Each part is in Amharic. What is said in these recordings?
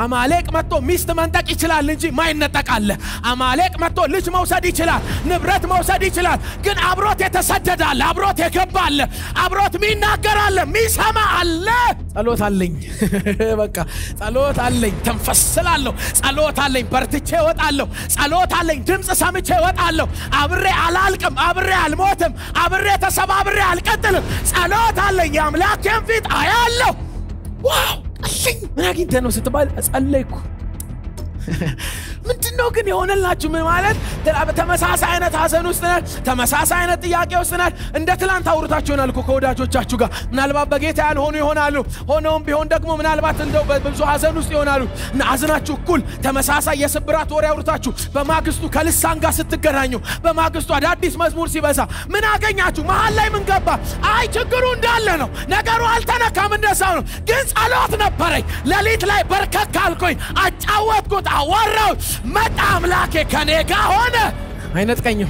አማሌቅ መጥቶ ሚስት መንጠቅ ይችላል እንጂ ማይነጠቅ አለ አማሌቅ መጥቶ ልጅ መውሰድ ይችላል ንብረት መውሰድ ይችላል ግን አብሮት የተሰደደ አለ አብሮት የገባ አለ አብሮት ሚናገር አለ ሚሰማ አለ ጸሎት አለኝ በቃ ጸሎት አለኝ ተንፈስላለሁ ጸሎት አለኝ በርትቼ እወጣለሁ ጸሎት አለኝ ድምጽ ሰምቼ እወጣለሁ አብሬ አላልቅም አብሬ አልሞትም አብሬ ተሰባብሬ አልቀጥልም ጸሎት አለኝ አምላኬን ፊት አያለሁ ዋው አለኝ ምን አግኝተህ ነው ስትባል ጸለይኩ ምንድነው ግን የሆነላችሁ ምን ማለት ተመሳሳይ አይነት ሐዘን ውስጥ ነን ተመሳሳይ አይነት ጥያቄ ውስጥ ነን እንደ ትላንት አውርታችሁናል እኮ ከወዳጆቻችሁ ጋር ምናልባት በጌታ ያልሆኑ ይሆናሉ ሆኖም ቢሆን ደግሞ ምናልባት እንደው በብዙ ሐዘን ውስጥ ይሆናሉ አዝናችሁ እኩል ተመሳሳይ የስብራት ወሬ አውርታችሁ በማግስቱ ከልሳን ጋር ስትገናኙ በማግስቱ አዲስ መዝሙር ሲበዛ ምን አገኛችሁ መሃል ላይ ምን ገባ አይ ችግሩ እንዳለ ነው ነገሩ አልተነካም እንደሳው ነው ግን ጸሎት ነበረኝ ለሊት ላይ በርከክ አልኩኝ አጫወትኩት አወራው መጣ አምላኬ ከኔ ጋር ሆነ አይነጥቀኝም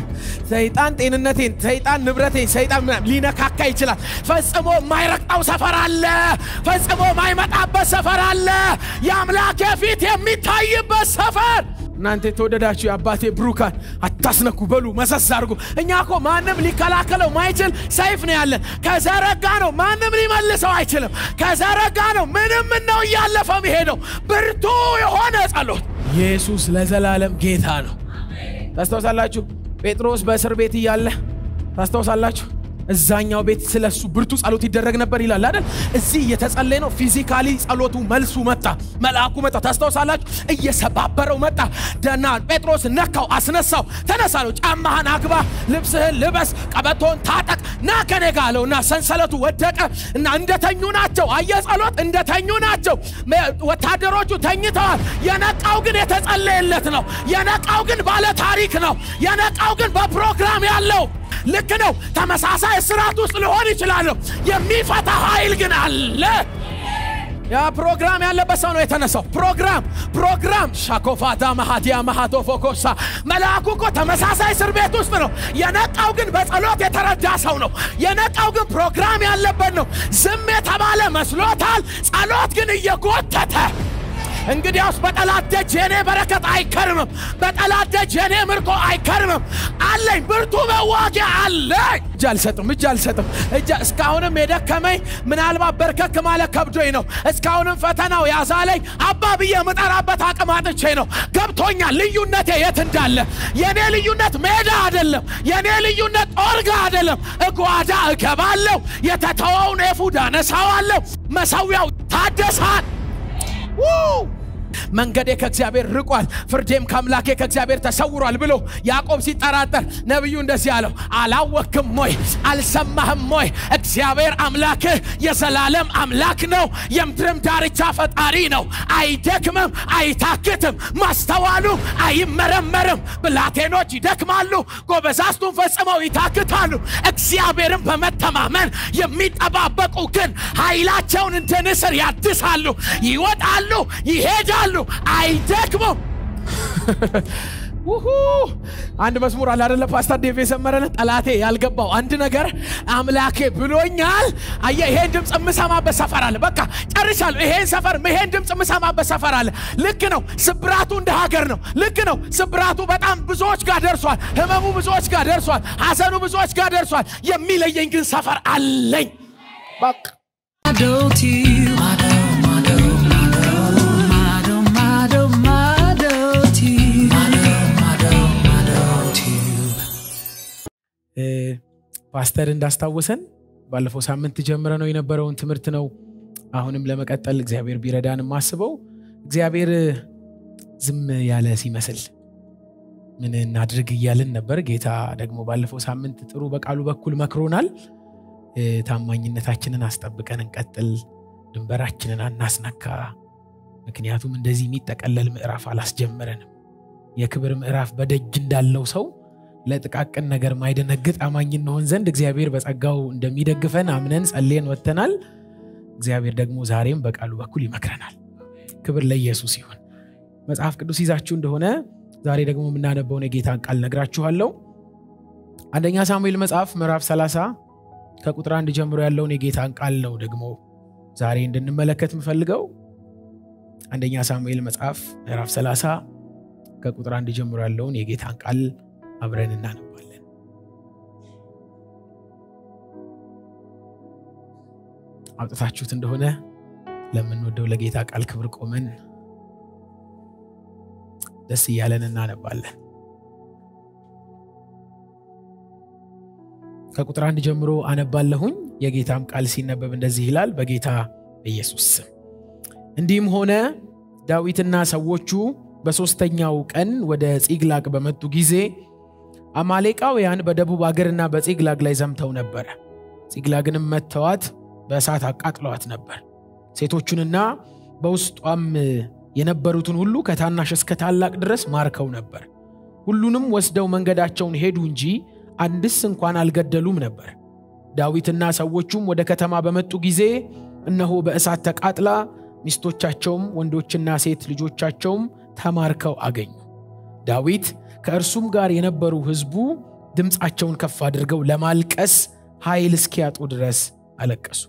ሰይጣን ጤንነቴን ሰይጣን ንብረቴን ሰይጣን ሊነካካ ይችላል ፈጽሞ ማይረቅጣው ሰፈር አለ ፈጽሞ ማይመጣበት ሰፈር አለ የአምላኬ ፊት የሚታይበት ሰፈር እናንተ ተወደዳችሁ የአባቴ ብሩካን አታስነኩ በሉ መሰስ አድርጉ እኛኮ ማንንም ሊከላከለው ማይችል ሰይፍ ነው ያለን ከዘረጋ ነው ማንንም ሊመልሰው አይችልም ከዘረጋ ነው ምንም ነው ያለፈው መሄደው ብርቱ የሆነ ጸሎት ኢየሱስ ለዘላለም ጌታ ነው ታስተውሳላችሁ ጴጥሮስ በእስር ቤት ይያለ ታስተውሳላችሁ እዛኛው ቤት ስለሱ ብርቱ ጸሎት ይደረግ ነበር ይላል አይደል እዚህ እየተጸለየ ነው ፊዚካሊ ጸሎቱ መልሱ መጣ መልአኩ መጣ ታስተውሳላችሁ እየሰባበረው መጣ ደና ጴጥሮስ ነካው አስነሳው ተነሳለው ጫማህን አግባ ልብስህን ልበስ ቀበቶን ታጠቅ ና ከኔ ጋር አለውና ሰንሰለቱ ወደቀ እና እንደተኙ ናቸው አየጸሎት እንደተኙ ናቸው ወታደሮቹ ተኝተዋል የነቃው ግን የተጸለየለት ነው የነቃው ግን ባለ ታሪክ ነው የነቃው ግን በፕሮግራም ያለው ልክ ነው ተመሳሳይ ስራት ውስጥ ሊሆን ይችላል የሚፈታ ኃይል ግን አለ ያ ፕሮግራም ያለበት ሰው ነው የተነሳው ፕሮግራም ሻኮፋታ ማሃዲያ ማሃቶፎኮሳ መልአኩ እኮ ተመሳሳይ እስር ቤት ውስጥ ነው የነቃው ግን በጸሎት የተረዳ ሰው ነው የነቃው ግን ፕሮግራም ያለበት ነው ዝም የተባለ መስሎታል ጸሎት ግን እየጎተተ እንግዲያውስ በጠላት ደጅ የኔ በረከት አይከርምም በጠላት ደጅ የኔ ምርኮ አይከርምም አለኝ ብርቱ መዋጊያ አለኝ እጅ አልሰጥም እስካሁንም የደከመኝ ምናልባት በርከክ ማለት ከብዶኝ ነው እስካሁንም ፈተናው ያዛለኝ አባብዬ መጠራበት አቅም አጥቼ ነው ገብቶኛል ልዩነቴ የት እንዳለ የኔ ልዩነት ሜዳ አይደለም የኔ ልዩነት ኦርጋ አይደለም እጓዳ እገባለሁ የተተወውን ኤፉድ አነሳዋለሁ መሰዊያው ታደሳል መንገዴ ከእግዚአብሔር ርቋል ፍርዴም ከአምላኬ ከእግዚአብሔር ተሰውሯል ብሎ ያዕቆብ ሲጠራጠር ነብዩ እንደዚህ አለው አላወቅም ወይ አልሰማህም ወይ እግዚአብሔር አምላክህ የዘላለም አምላክ ነው የምድርም ዳርቻ ፈጣሪ ነው አይደክምም አይታክትም ማስተዋሉ አይመረመርም ብላቴኖች ይደክማሉ ጎበዛዝቱን ፈጽመው ይታክታሉ እግዚአብሔርን በመተማመን የሚጠባበቁ ግን ኃይላቸውን እንደ ንስር ያድሳሉ ይወጣሉ ይሄዳሉ አይደክሙም አንድ መስሙር አለ አይደለ ፓስተር ዴቭ የሰመረለ ጠላቴ ያልገባው አንድ ነገር አምላኬ ብሎኛል አየ ይሄን ድምጽ መሰማበት ሰፈር አለ በቃ ጨርሻለሁ ይሄን ሰፈር ይሄን ድምጽ መሰማበት ሰፈር አለ ልክ ነው ስብራቱ እንደ ሀገር ነው ልክ ነው ስብራቱ በጣም ብዙዎች ጋር ደርሷል ህመሙ ብዙዎች ጋር ደርሷል ሐዘኑ ብዙዎች ጋር ደርሷል የሚለየኝ ግን ሰፈር አለኝ በቃ ፓስተር እንዳስታወሰን ባለፈው ሳምንት ጀምረ ነው የነበረውን ትምርት ነው አሁንም ለመቀጠል እግዚአብሔር ቢረዳን ማስበው እግዚአብሔር ዝም ያለ ሲመስል ምን እናድርግ ይያልን ነበር ጌታ ደግሞ ባለፈው ሳምንት ጥሩ በቃሉ በኩል መክሮናል ታማኝነታችንን አስጠብቀን እንቀጥል ድንበራችንን አናስነካ ምክንያቱም እንደዚህ የሚጠቀለል ምዕራፍ አላስጀመረንም የክብር ምዕራፍ በደጅ እንዳለው ሰው ለጥቃቅን ነገር ማይደነግጥ አማኝ እንሆን ዘንድ እግዚአብሔር በጸጋው እንደሚደግፈን አምነን ጸልየን ወተናል እግዚአብሔር ደግሞ ዛሬም በቃሉ በኩል ይመክረናል ክብር ለኢየሱስ ይሁን መጽሐፍ ቅዱስ ይዛችሁ እንደሆነ ዛሬ ደግሞ ምናነበው የጌታን ቃል ነግራችኋለሁ አንደኛ ሳሙኤል መጽሐፍ ምዕራፍ 30 ከቁጥር 1 ጀምሮ ያለውን የጌታን ቃል ነው ደግሞ ዛሬ እንድንመለከት ምፈልገው አንደኛ ሳሙኤል መጽሐፍ ምዕራፍ 30 ከቁጥር 1 ጀምሮ ያለውን የጌታን ቃል አብረን እናነባለን። አውጣታችሁት እንደሆነ ለምንወደው ለጌታ ቃል ክብር ቆመን ደስ ይያለን እናነባለን። ከቁጥር 1 ጀምሮ አነባለሁኝ። የጌታም ቃል ሲነበብ እንደዚህ ይላል። በጌታ ኢየሱስ ስም እንዲህም ሆነ ዳዊትና ሰዎቹ በሶስተኛው ቀን ወደ ጺግላግ በመጡ ጊዜ አማሌቃውያን በደቡብ አገርና በጺግላግ ላይ ዘምተው ነበር። ጺግላግንም መተዋት በእሳት አቃጥለዋት ነበር። ሴቶቹንና በውስጧም የነበሩትን ሁሉ ከታናሽ እስከ ታላቅ ድረስ ማርከው ነበር። ሁሉንም ወስደው መንገዳቸውን ሄዱ እንጂ አንድስ እንኳን አልገደሉም ነበር። ዳዊትና ሰዎቹም ወደ ከተማ በመጡ ጊዜ እነሆ በእሳት ተቃጥላ ሚስቶቻቸውም ወንዶችና ሴት ልጆቻቸውም ተማርከው አገኙ። ዳዊት ከእርሱም ጋር የነበሩ ሕዝቡ ድምፃቸውን ከፍ አድርገው ለማልቀስ ኃይል እስኪያጡ ድረስ አለቀሱ።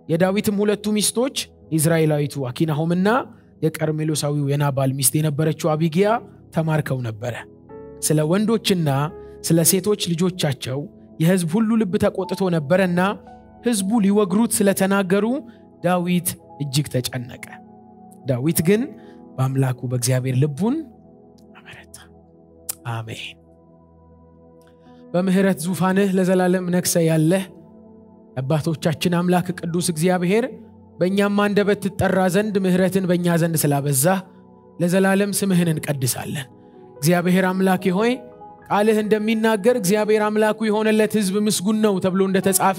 የዳዊትም ሁለቱ ሚስቶች ኢዝራኤላዊቱ አኪናሆምና የቀርሜሎሳዊው የናባል ሚስት የነበረችው አቢግያ ተማርከው ነበር። ስለ ወንዶችና ስለ ሴቶች ልጆቻቸው የሕዝብ ሁሉ ልብ ተቆጥቶ ነበርና ሕዝቡ ሊወግሩት ስለተናገሩ ዳዊት እጅግ ተጨነቀ። ዳዊት ግን በአምላኩ በእግዚአብሔር ልቡን አበረታ። አሜን። በምህረት ዙፋንህ ለዘላለም ነግሰ ያለህ አባቶቻችን አምላክ ቅዱስ እግዚአብሔር በእኛም አንደበት ትጠራ ዘንድ ምህረትን በእኛ ዘንድ ስላበዛህ ለዘላለም ስምህን እንቀድሳለን። እግዚአብሔር አምላክ ሆይ ቃልህ እንደሚናገር እግዚአብሔር አምላኩ የሆነለት ሕዝብ ምስጉን ነው ተብሎ እንደተጻፈ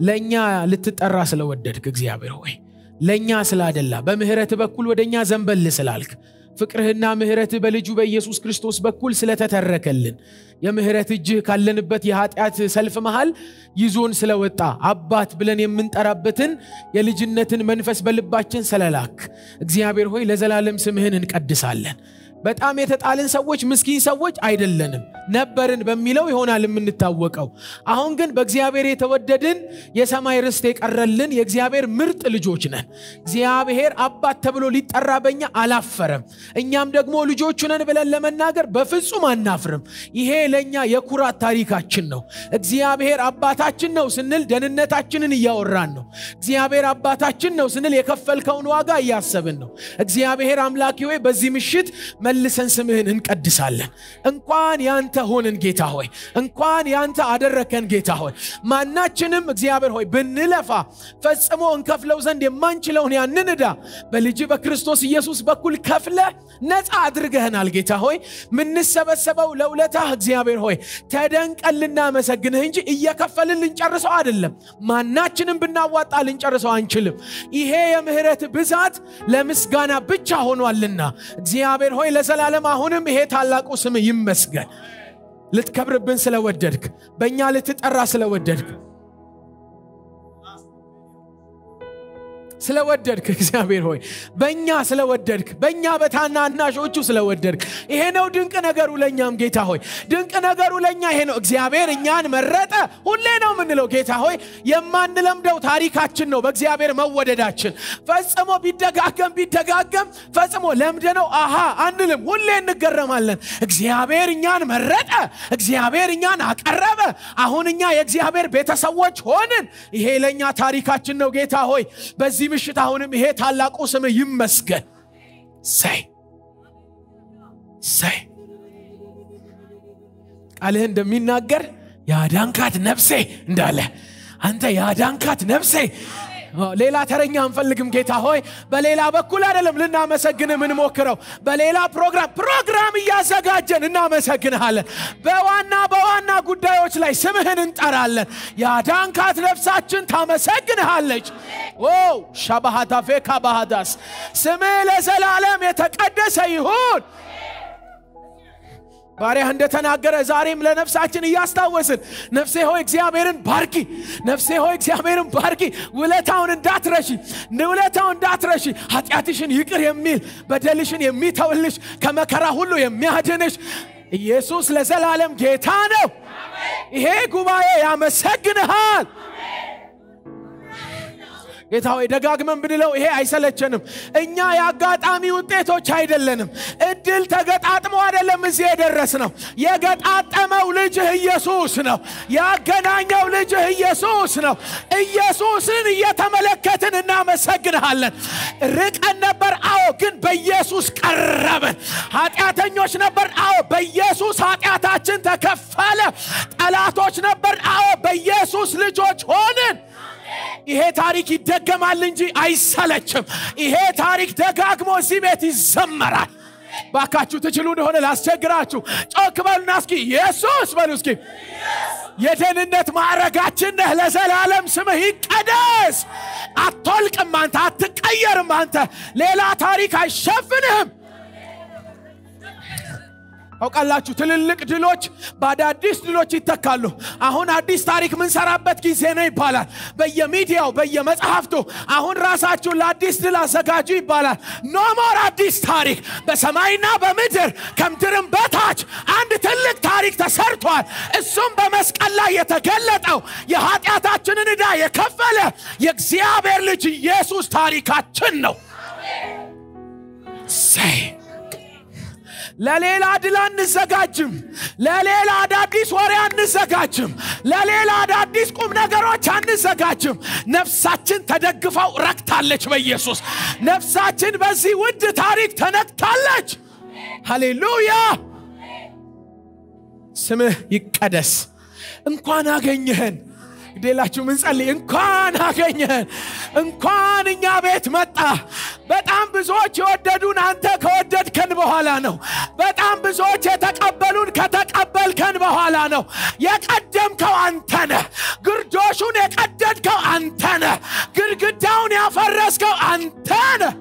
ለኛ ልትጠራ ስለወደድክ እግዚአብሔር ሆይ ለኛ ስላደላ በምህረት በኩል ወደኛ ዘንበል ስላልክ ፍቅርህና ምህረት በልጁ በኢየሱስ ክርስቶስ በኩል ስለተተረከልን የምህረት እጅህ ካለንበት የኃጢአት ሰልፍ መሃል ይዞን ስለወጣ አባት ብለን የምንጠራበትን የልጅነትን መንፈስ በልባችን ስለላክ እግዚአብሔር ሆይ ለዘላለም ስምህን እንቀድሳለን። በጣም የተጣልን ሰዎች ምስኪን ሰዎች አይደለንም ነበርን በሚለው ይሆናል የምንታወቀው። አሁን ግን በእግዚአብሔር የተወደድን የሰማይ ርስት የቀረልን የእግዚአብሔር ምርጥ ልጆች ነን። እግዚአብሔር አባት ተብሎ ሊጠራ በእኛ አላፈረም። እኛም ደግሞ ልጆቹ ነን ብለን ለመናገር በፍጹም አናፍርም። ይሄ ለኛ የኩራት ታሪካችን ነው። እግዚአብሔር አባታችን ነው ስንል ደህንነታችንን እያወራን ነው። እግዚአብሔር አባታችን ነው ስንል የከፈልከውን ዋጋ እያሰብን ነው። እግዚአብሔር አምላክ ሆይ በዚህ ምሽት መልሰን ስምህን እንቀድሳለን። እንኳን ያንተ ሆነን ጌታ ሆይ እንኳን ያንተ አደረከን ጌታ ሆይ ማናችንም እግዚአብሔር ሆይ ብንለፋ ፈጽሞ እንከፍለው ዘንድ የማንችለውን ያንን ዕዳ በልጅ በክርስቶስ ኢየሱስ በኩል ከፍለ ነፃ አድርገህናል ጌታ ሆይ። ምንሰበሰበው ለውለታህ እግዚአብሔር ሆይ ተደንቀን ልናመሰግንህ እንጂ እየከፈልን ልንጨርሰው አይደለም። ማናችንም ብናዋጣ ልንጨርሰው አንችልም። ይሄ የምህረት ብዛት ለምስጋና ብቻ ሆኗልና እግዚአብሔር ሆይ ለዘላለም አሁንም ይሄ ታላቁ ስም ይመስገን። ልትከብርብን ስለወደድክ በእኛ ልትጠራ ስለወደድክ ስለወደድክ እግዚአብሔር ሆይ በእኛ ስለወደድክ በእኛ በታናናሾቹ ስለወደድክ ይሄ ነው ድንቅ ነገሩ ለኛም ጌታ ሆይ ድንቅ ነገሩ ለኛ ይሄ ነው። እግዚአብሔር እኛን መረጠ ሁሌ ነው ምንለው ጌታ ሆይ የማንለምደው ታሪካችን ነው በእግዚአብሔር መወደዳችን። ፈጽሞ ቢደጋገም ፈጽሞ ለምደነው አሃ አንልም፣ ሁሌ እንገረማለን። እግዚአብሔር እኛን መረጠ፣ እግዚአብሔር እኛን አቀረበ፣ አሁን እኛ የእግዚአብሔር ቤተሰቦች ሆንን። ይሄ ለኛ ታሪካችን ነው ጌታ ሆይ በዚህ ምሽት አሁንም ይሄ ታላቁ ስም ይመስገን። ሳይ ቃልህ እንደሚናገር ያዳንካት ነፍሴ እንዳለ አንተ ያዳንካት ነፍሴ ሌላ ተረኛ አንፈልግም ጌታ ሆይ። በሌላ በኩል አይደለም ልናመሰግን ምን ሞክረው በሌላ ፕሮግራም እያዘጋጀን እናመሰግንሃለን። በዋና ጉዳዮች ላይ ስምህን እንጠራለን። ያዳንካት ነፍሳችን ታመሰግንሃለች። ሻባሃታፌ ካባሃዳስ ስምህ ለዘላለም የተቀደሰ ይሁን። ባሪያህ እንደተናገረ ዛሬም ለነፍሳችን እያስታወስን ነፍሴ ሆይ እግዚአብሔርን ባርኪ፣ ነፍሴ ሆይ እግዚአብሔርን ባርኪ፣ ውለታውን እንዳትረሺ ኃጢአትሽን ይቅር የሚል በደልሽን የሚተውልሽ ከመከራ ሁሉ የሚያድንሽ ኢየሱስ ለዘላለም ጌታ ነው። ይሄ ጉባኤ ያመሰግንሃል። ጌታ ሆይ ደጋግመን ብንለው ይሄ አይሰለቸንም እኛ ያጋጣሚ ውጤቶች አይደለንም እድል ተገጣጥሞ አይደለም እዚህ የደረስነው የገጣጠመው ልጅህ ኢየሱስ ነው ያገናኘው ልጅህ ኢየሱስ ነው ኢየሱስን እየተመለከትን እናመሰግንሃለን ርቀን ነበር አዎ ግን በኢየሱስ ቀረበን ኃጢአተኞች ነበር አዎ በኢየሱስ ኃጢአታችን ተከፈለ ጠላቶች ነበር አዎ በኢየሱስ ልጆች ሆነን ይሄ ታሪክ ይደገማል እንጂ አይሰለችም ይሄ ታሪክ ደጋግሞ እዚህ ቤት ይዘመራል ባካችሁ ትችሉ እንደሆነ ላስቸግራችሁ ጮክ በሉና እስኪ ኢየሱስ በሉ እስኪ የደህንነት ማዕረጋችን ነህ ለዘላለም ስምህ ይቀደስ አትወልቅም አንተ አትቀየርም አንተ ሌላ ታሪክ አይሸፍንህም አውቃላችሁ ትልልቅ ድሎች ባዳዲስ ድሎች ይተካሉ አሁን አዲስ ታሪክ ምን ሰራበት ጊዜ ነው ይባላል በየሚዲያው በየመጽሐፍቱ አሁን ራሳችሁ ለአዲስ ድል አዘጋጁ ይባላል ኖ ሞር አዲስ ታሪክ በሰማይና በምድር ከምድርም በታች አንድ ትልቅ ታሪክ ተሰርቷል እሱም በመስቀል ላይ የተገለጠው የኃጢአታችንን ዕዳ የከፈለ የእግዚአብሔር ልጅ ኢየሱስ ታሪካችን ነው ለሌላ ድል አንዘጋጅም ለሌላ አዳዲስ ወሬ አንዘጋጅም ለሌላ አዳዲስ ቁም ነገሮች አንዘጋጅም ነፍሳችን ተደግፈው ረክታለች በኢየሱስ ነፍሳችን በዚህ ውድ ታሪክ ተነክታለች ሃሌሉያ ስምህ ይቀደስ እንኳን አገኘህን ግዴላችሁ ምን ጸልይ እንኳን አገኘህን እንኳን እኛ ቤት መጣ በጣም ብዙዎች የወደዱን አንተ ከወደድከን በኋላ ነው በጣም ብዙዎች የተቀበሉን ከተቀበልከን በኋላ ነው የቀደምከው አንተ ነህ ግርዶሹን የቀደድከው አንተ ነህ ግድግዳውን ያፈረስከው አንተ ነህ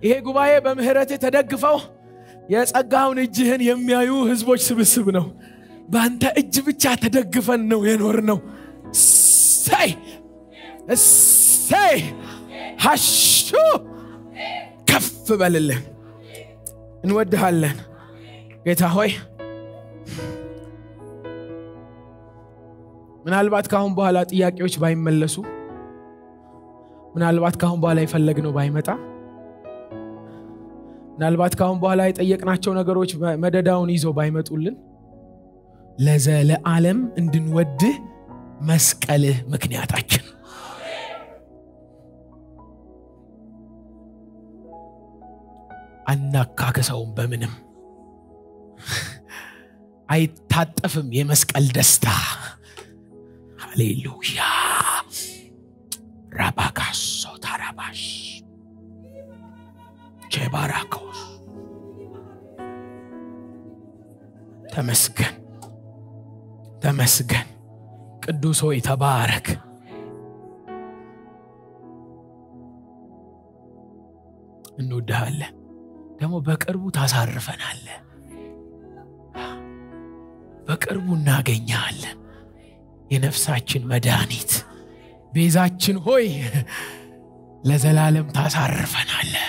ይሄ ጉባኤ በምህረት ተደግፈው የጸጋውን እጅህን የሚያዩ ህዝቦች ስብስብ ነው ባንተ እጅ ብቻ ተደግፈን ነው የኖርነው እሰይ ሃሹ ከፍ በልልን እንወድሃለን ጌታ ሆይ ምናልባት ካሁን በኋላ ጥያቄዎች ባይመለሱ ምናልባት ካሁን በኋላ ይፈለግነው ባይመጣ ምናልባት ካሁን በኋላ የጠየቅናቸው ነገሮች መደዳውን ይዘው ባይመጡልን ለዘላለም እንድንወድህ መስቀልህ ምክንያታችን አናካከሰውም በምንም አይታጠፍም የመስቀል ደስታ ሃሌሉያ ራባካሶ ታራባሽ ቸባራኮስ ተመስገን ተመስገን ቅዱስ ሆይ ተባረክ እንወድሃለን ደግሞ በቅርቡ ታሳርፈናለህ በቅርቡ እናገኛለን የነፍሳችን መድኃኒት ቤዛችን ሆይ ለዘላለም ታሳርፈናለህ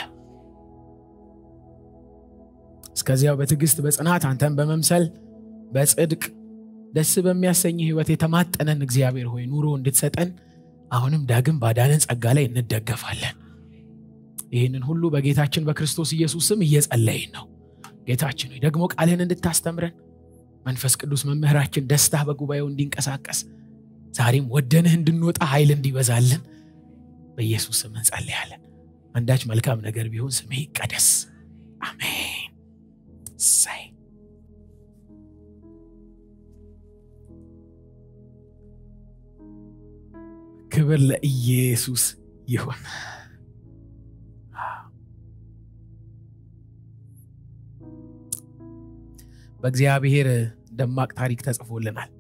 እስከዚያው በትዕግስት በጽናት አንተን በመምሰል በጽድቅ ደስ በሚያሰኝ ህይወት የተማጠነን እግዚአብሔር ሆይ ኑሮ እንድትሰጠን አሁንም ዳግም ባዳነን ጸጋ ላይ እንደገፋለን ይሄንን ሁሉ በጌታችን በክርስቶስ ኢየሱስ ስም እየጸለይን ነው ጌታችን ሆይ ደግሞ ቃልህን እንድታስተምረን መንፈስ ቅዱስ መምህራችን ደስታ በጉባኤው እንዲንቀሳቀስ ዛሬም ወደንህ እንድንወጣ ኃይል እንዲበዛልን በኢየሱስ ስም እንጸልያለን አንዳች መልካም ነገር ቢሆን ስምህ ይቀደስ አሜን ሳይ ክብር ለኢየሱስ ይሁን በእግዚአብሔር ደማቅ ታሪክ ተጽፎልናል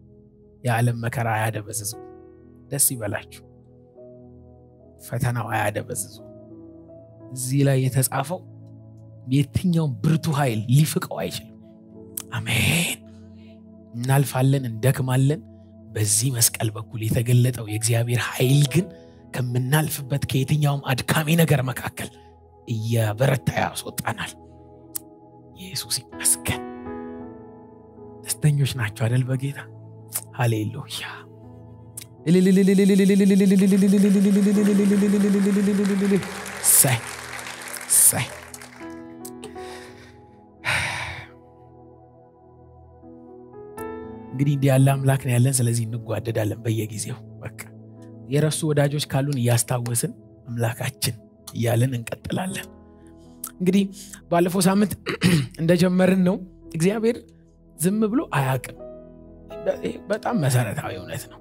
የዓለም መከራ ያደበዝዙ ደስ ይበላችሁ ፈተናው ያደበዝዙ እዚህ ላይ የተጻፈው የትኛው ብርቱ ኃይል ሊፍቀው አይችልም አሜን እናልፋለን እንደክማለን በዚህ መስቀል በኩል የተገለጠው የእግዚአብሔር ኃይል ግን ከምናልፍበት ከየትኛውም አድካሚ ነገር መካከል እያበረታ ያስወጣናል ኢየሱስ ይመስገን ደስተኞች ናቸው አይደል በጌታ ሃሌሉያ ሳይ እንግዲህ እንዲህ ያለ አምላክ ነው ያለን ስለዚህ እንጓደዳለን በየጊዜው በቃ የራሱ ወዳጆች ካሉን ያስታወስን አምላካችን እያለን እንቀጥላለን እንግዲህ ባለፈው ሳምንት እንደጀመርን ነው እግዚአብሔር ዝም ብሎ አያውቅም በጣም መሰረታዊ እውነት ነው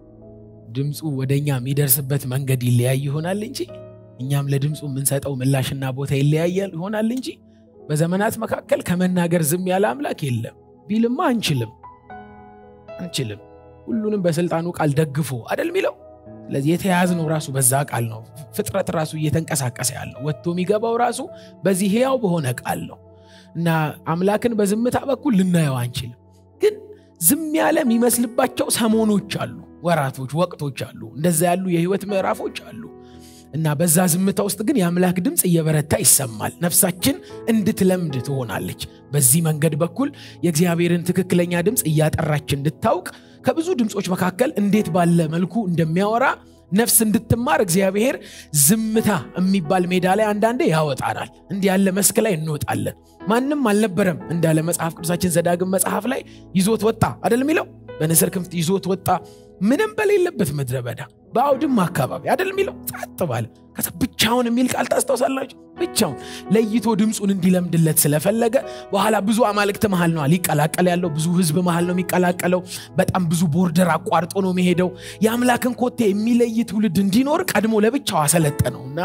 ድምጹ ወደኛ የሚደርስበት መንገድ ይለያይ ይሆናል እንጂ እኛም ለድምጹ የምንሰጠው ምላሽና ቦታ ይለያያል ይሆናል እንጂ በዘመናት መካከል ከመናገር ዝም ያለ አምላክ የለም ቢልማ አንችልም ሁሉንም በስልጣኑ ቃል ደግፎ አይደል ሚለው ስለዚህ የተያዝነው ራሱ በዛ ቃል ነው ፍጥረት ራሱ እየተንቀሳቀሰ ያለው ወጥቶ የሚገባው ራሱ በዚህ ሕያው በሆነ ቃል ነው እና አምላክን በዝምታ በኩል ልናየው አንችልም ግን ዝም ያለ የሚመስልባቸው ሰሞኖች አሉ ወራቶች ወቅቶች አሉ እንደዛ ያሉ የህይወት ምዕራፎች አሉ እና በዛ ዝምታ ውስጥ ግን የአምላክ ድምጽ እየበረታ ይሰማል ነፍሳችን እንድትለምድ ትሆናለች በዚህ መንገድ በኩል የእግዚአብሔርን ትክክለኛ ድምጽ እያጠራች እንድታውቅ ከብዙ ድምጾች መካከል እንዴት ባለ መልኩ እንደሚያወራ ነፍስ እንድትማር እግዚአብሔር ዝምታ የሚባል ሜዳ ላይ አንዳንዴ ያወጣናል እንዲህ ያለ መስክ ላይ እንወጣለን ማንንም አልነበረም እንዳለ መጽሐፍ ቅዱሳችን ዘዳግም መጽሐፍ ላይ ይዞት ወጣ አይደል ሚለው በንስር ክንፍ ይዞት ወጣ ምንም በሌለበት ምድረ በዳ በአውድማ አካባቢ አይደል ሚለው ጸጥ ባለ ከዛ ብቻውን የሚል ቃል ታስተውሳላችሁ ብቻውን ለይቶ ድምጹን እንዲለምድለት ስለፈለገ በኋላ ብዙ አማልክት መሃል ነው ሊቀላቀል ያለው ብዙ ህዝብ መሃል ነው የሚቀላቀለው በጣም ብዙ ቦርደር አቋርጦ ነው የሚሄደው የአምላክን ኮቴ የሚለይ ትውልድ እንዲኖር ቀድሞ ለብቻው አሰለጠነውና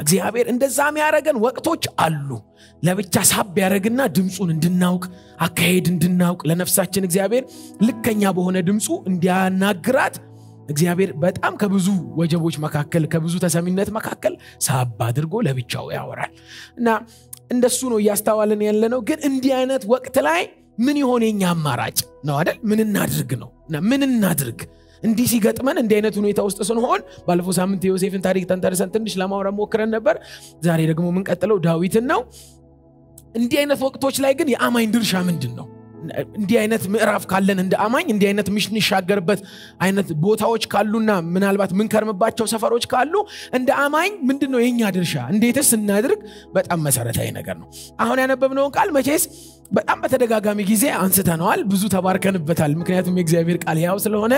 እግዚአብሔር እንደዛ የሚያረገን ወቅቶች አሉ ለብቻ ሳብ ያረግና ድምጹን እንድናውቅ አካሄድ እንድናውቅ ለነፍሳችን እግዚአብሔር ልከኛ በሆነ ድምጹ እንዲያናግራት እግዚአብሔር በጣም ከብዙ ወጀቦች መካከል ከብዙ ተሰሚነት መካከል ሳብ አድርጎ ለብቻው ያወራል እና እንደሱ ነው ያስተዋልን ያለነው ግን እንዲህ አይነት ወቅት ላይ ምን ይሆን የኛ አማራጭ ነው አይደል ምን እናድርግ ነውና ምን እናድርግ እንዲህ ሲገጥመን እንዲህ አይነት ሁኔታ ውስጥ ስንሆን ባለፈው ሳምንት ዮሴፍን ታሪክ ተንተርሰን ትንሽ ለማውራት ሞክረን ነበር ዛሬ ደግሞ ምን ቀጥለው ዳዊትን ነው እንዲህ አይነት ወቅቶች ላይ ግን የአማኝ ድርሻ ምንድነው እንዲህ አይነት ምዕራፍ ካለን እንደ አማኝ እንዲህ አይነት ሚሽን ይሻገርበት አይነት ቦታዎች ካሉና ምናልባት ምን ከርምባቸው ሰፈሮች ካሉ እንደ አማኝ ምንድነው የኛ ድርሻ እንዴትስ እናድርግ በጣም መሰረታዊ ነገር ነው አሁን ያነበብነው ቃል መቼስ በጣም በተደጋጋሚ ጊዜ አንስተናል ብዙ ተባርከንበታል ምክንያቱም የእግዚአብሔር ቃል ያው ስለሆነ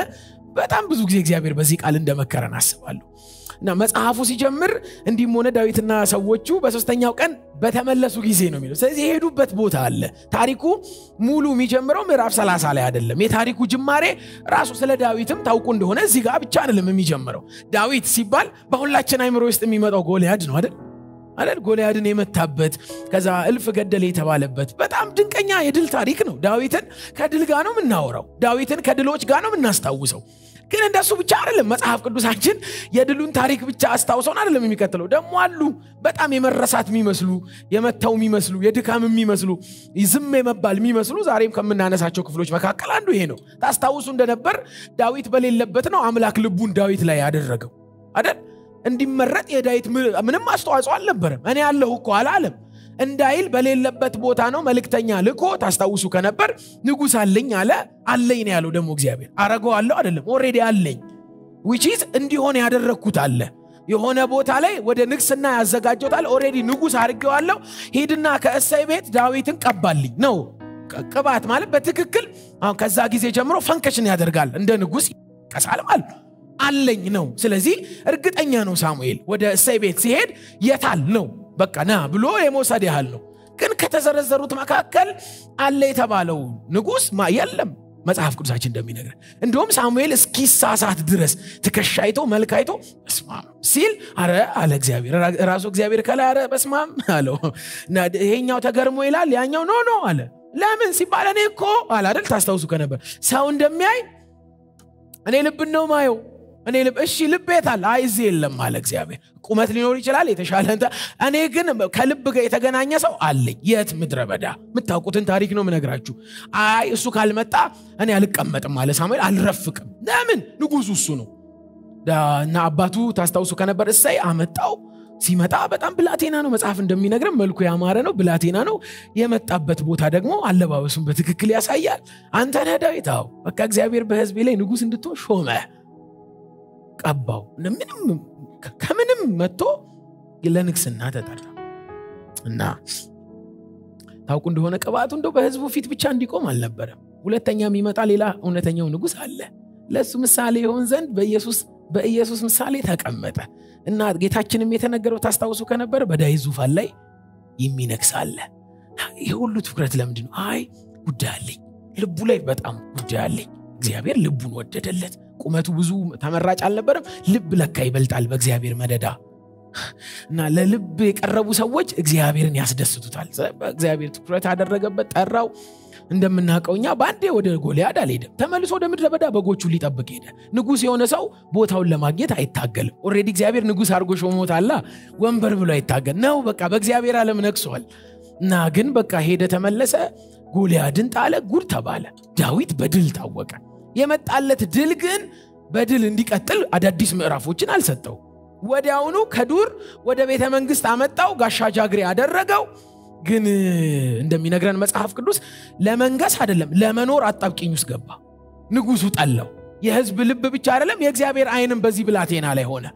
በጣም ብዙ ጊዜ እግዚአብሔር በዚህ ቃል እንደመከረን አስባለሁ እና መጽሐፉ ሲጀምር እንዲህ ሆነ ዳዊትና ሰዎቹ በሶስተኛው ቀን በተመለሱ ጊዜ ነው የሚለው ስለዚህ የሄዱበት ቦታ አለ ታሪኩ ሙሉ የሚጀምረው ምዕራፍ 30 ላይ አይደለም የታሪኩ ጅማሬ ራሱ ስለ ዳዊትም ታውቁ እንደሆነ እዚህ ጋር ብቻ አይደለም የሚጀምረው ዳዊት ሲባል በሁላችን አይምሮ ውስጥ የሚመጣው ጎልያድ ነው አይደል ጎልያድን የመታበት ከዛ እልፍ ገደለ የተባለበት በጣም ድንቀኛ የድል ታሪክ ነው ዳዊትን ከድል ጋር ነው የምናወራው ዳዊትን ከድሎች ጋር ነው የምናስታውሰው ግን እንደሱ ብቻ አይደለም መጽሐፍ ቅዱሳችን የድሉን ታሪክ ብቻ አስታውሰውን አይደለም የሚከተለው ደሞ አሉ በጣም የመረሳት የሚመስሉ የመታው የሚመስሉ የድካም የሚመስሉ ይዝም የመባል የሚመስሉ ዛሬም ከመናነሳቸው ክፍሎች መካከል አንዱ ይሄ ነው ታስታውሱ እንደነበር ዳዊት በሌለበት ነው አምላክ ልቡን ዳዊት ላይ ያደረገው አይደል እንዲመረጥ የዳዊት ምንም አስተዋጽኦ አልነበረም እኔ ያለሁ እኮ አላለም እንዳይል በሌለበት ቦታ ነው መልእክተኛ ልኮ ታስታውሱ ከነበር ንጉስ አለኝ አለኝ ነው ያለው ደሞ እግዚአብሔር አረጋዋለሁ አይደለም ኦሬዲ አለኝ which is እንዲሆን ያደረኩት አለ የሆነ ቦታ ላይ ወደ ንግስና ያዘጋጀውታል ኦሬዲ ንጉስ አርገዋለሁ ሄድና ከእሳይ ቤት ዳዊትን ቀባልኝ ነው ቅባት ማለት በትክክል አሁን ከዛ ጊዜ ጀምሮ ፈንክሽን ያደርጋል እንደ ንጉስ ቀሳል ማለት አለኝ ነው ስለዚህ እርግጠኛ ነው ሳሙኤል ወደ እሳይ ቤት ሲሄድ የታል ነው በቃ ና ብሎ የሞሳድ ያህል ነው ግን ከተዘረዘሩት መካከል አለ የተባለው ንጉስ የለም መጽሐፍ ቅዱሳችን እንደሚነግር እንደውም ሳሙኤል እስኪሳሳት ድረስ ተከሻይቶ መልካይቶ በስማም ሲል አለ እግዚአብሔር ራሱ እግዚአብሔር ከላይ በስማም አለው እና ይሄኛው ተገርሞ ይላል ያኛው ኖ አለ ለምን ሲባል እኔ እኮ አለ አይደል ታስታውሱ ከነበር ሰው እንደሚያይ እኔ ልብ ነው ማየው እኔ ልብ እሺ ልብ የታል አይዚ የለም አለ እግዚአብሔር ቁመት ሊኖር ይችላል የተሻለ እኔ ግን ከልብ ጋር የተገናኘ ሰው አለኝ የት ምድረ በዳ ምታውቁትን ታሪክ ነው ምነግራችሁ አይ እሱ ካልመጣ እኔ አልቀመጥም አለ ሳሙኤል አልረፍቅም ለምን ንጉስ እሱ ነው እና አባቱ ታስታውሱ ከነበር እሳይ አመጣው ሲመጣ በጣም ብላቴና ነው መጽሐፍ እንደሚነግረን መልኩ ያማረ ነው ብላቴና ነው የመጣበት ቦታ ደግሞ አለባበሱን በትክክል ያሳያል አንተ ነህ ዳዊት በቃ እግዚአብሔር በህዝብ ላይ ንጉስ እንድትሆን ሾመ ቀባው ምንም ከምንም መጥቶ ለንግስና ተጠራ እና ታውቁ እንደሆነ ቅባቱ እንደው በህዝቡ ፊት ብቻ እንዲቆም አልነበረም ሁለተኛ የሚመጣ ሌላ እውነተኛው ንጉስ አለ ለሱ ምሳሌ ይሆን ዘንድ በኢየሱስ ምሳሌ ተቀመጠ እና ጌታችንም የተነገረው ታስታውሱ ከነበር በዳዊት ዙፋን ላይ የሚነግስ አለ ይሄ ሁሉ ትኩረት ለምንድነው አይ ጉዳይ አለኝ ልቡ ላይ በጣም ጉዳይ አለኝ እግዚአብሔር ልቡን ወደደለት ቁመቱ ብዙ ተመራጭ አልነበረም ልብ ለካ ይበልጣል በእግዚአብሔር መደዳ እና ለልብ የቀረቡ ሰዎች እግዚአብሔርን ያስደስቱታል እግዚአብሔር ትኩረት አደረገበት ጠራው እንደምናቀውኛ ባንዴ ወደ ጎልያድ አልሄደም ተመልሶ ወደ ምድረ በዳ በጎቹ ሊጠብቅ ሄደ ንጉስ የሆነ ሰው ቦታውን ለማግኘት አይታገልም ኦሬዲ እግዚአብሔር ንጉስ አርጎ ሾሞታል ወንበር ብሎ አይታገል ነው በቃ በእግዚአብሔር ዓለም ነግሷል እና ግን በቃ ሄደ ተመለሰ ጎልያድን ጣለ ጉድ ተባለ ዳዊት በድል ታወቀ የመጣለት ድል ግን በድል እንዲቀጥል አዳዲስ ምዕራፎችን አልሰጠው ወዲያውኑ ከዱር ወደ ቤተ መንግስት አመጣው ጋሻ ጃግሬ አደረገው ግን እንደሚነግረን መጽሐፍ ቅዱስ ለመንገስ አይደለም ለመኖር አጣብቂኝ ውስጥ ገባ ንጉሱ ጠላው የህዝብ ልብ ብቻ አይደለም የእግዚአብሔር አይንም በዚህ ብላቴና ላይ ሆነ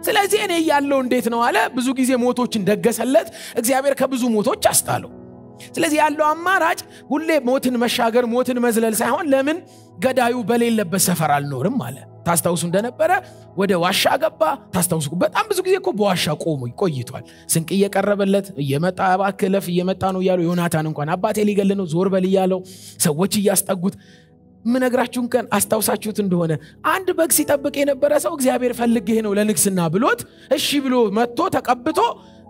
ስለዚህ እኔ ያለው እንዴት ነው አለ ብዙ ጊዜ ሞቶችን ደገሰለት እግዚአብሔር ከብዙ ሞቶች አስጣለው ስለዚህ ያለው አማራጭ ሁሌ ሞትን መሻገር ሞትን መዝለል ሳይሆን ለምን ገዳዩ በሌለበት ሰፈር አልኖርም አለ ታስታውሱ እንደነበረ ወደ ዋሻ ገባ ታስታውሱ በጣም ብዙ ጊዜ እኮ በዋሻ ቆሞ ቆይቷል ስንቅ እየቀረበለት እየመጣ ባከለፍ እየመጣ ነው ያለው ዮናታን እንኳን አባቴ ሊገል ነው ዞር በል ያለው ሰዎች እያስጠጉት ምነግራችሁን ቀን አስታውሳችሁት እንደሆነ አንድ በግ ሲጠብቅ የነበረ ሰው እግዚአብሔር ፈልግህ ነው ለንግስና ብሎት እሺ ብሎ መጥቶ ተቀብቶ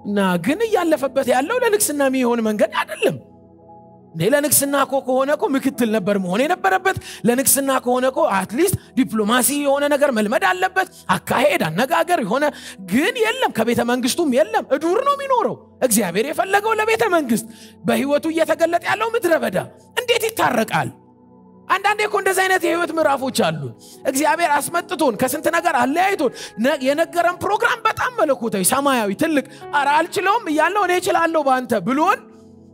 እና ግን ያለፈበት ያለው ለንግስና የሚሆን መንገድ አይደለም ለንግስና ከሆነኮ ምክትል ነበር መሆን የነበረበት ለንግስና ከሆነኮ አትሊስት ዲፕሎማሲ የሆነ ነገር መልመድ አለበት አካሄድ አነጋገር የሆነ ግን የለም ከቤተ መንግስቱም የለም እዱር ነው የሚኖረው እግዚአብሔር የፈለገው ለቤተ መንግስት በህይወቱ እየተገለጠ ያለው ምድረ በዳ እንዴት ይታረቃል አንዳንዴ እኮ እንደዚህ አይነት የህይወት ምዕራፎች አሉ እግዚአብሔር አስመጥቶን ከስንት ነገር አለያይቶን የነገረን ፕሮግራም በጣም መለኮታዊ ሰማያዊ ትልቅ አልችለውም እያለው እኔ እችላለሁ ባንተ ብሎን